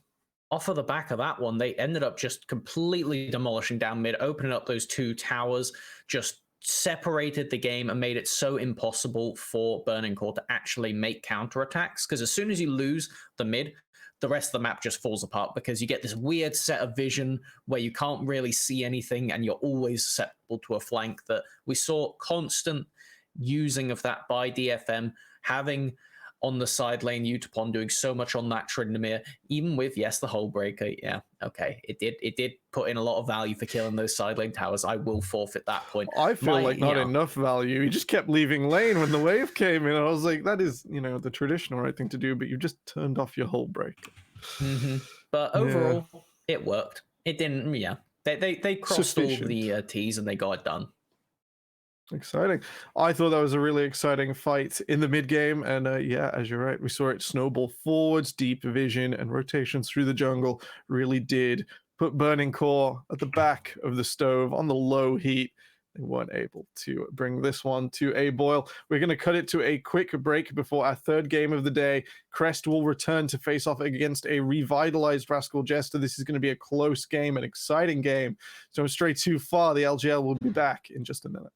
off of the back of that one, they ended up just completely demolishing down mid, opening up those 2 towers, just separated the game and made it so impossible for Burning Core to actually make counterattacks. Because as soon as you lose the mid, the rest of the map just falls apart because you get this weird set of vision where you can't really see anything and you're always susceptible to a flank. That we saw constant using of that by DFM, having on the side lane Utapon doing so much on that Tryndamere, even with, yes, the Hull Breaker. Yeah, okay, it did put in a lot of value for killing those side lane towers. I will forfeit that point. I feel like not enough value. He just kept leaving lane when the wave came in. I was like, that is, the traditional right thing to do, but you just turned off your Hull Breaker. But overall, it worked. It didn't, they crossed all the T's and they got it done. Exciting. I thought that was a really exciting fight in the mid game, and as you're right, we saw it snowball forwards. Deep vision and rotations through the jungle really did put Burning Core at the back of the stove on the low heat. They weren't able to bring this one to a boil. We're going to cut it to a quick break before our third game of the day. Crest will return to face off against a revitalized Rascal Jester. This is going to be a close game, an exciting game. So straight too far. The LJL will be back in just a minute.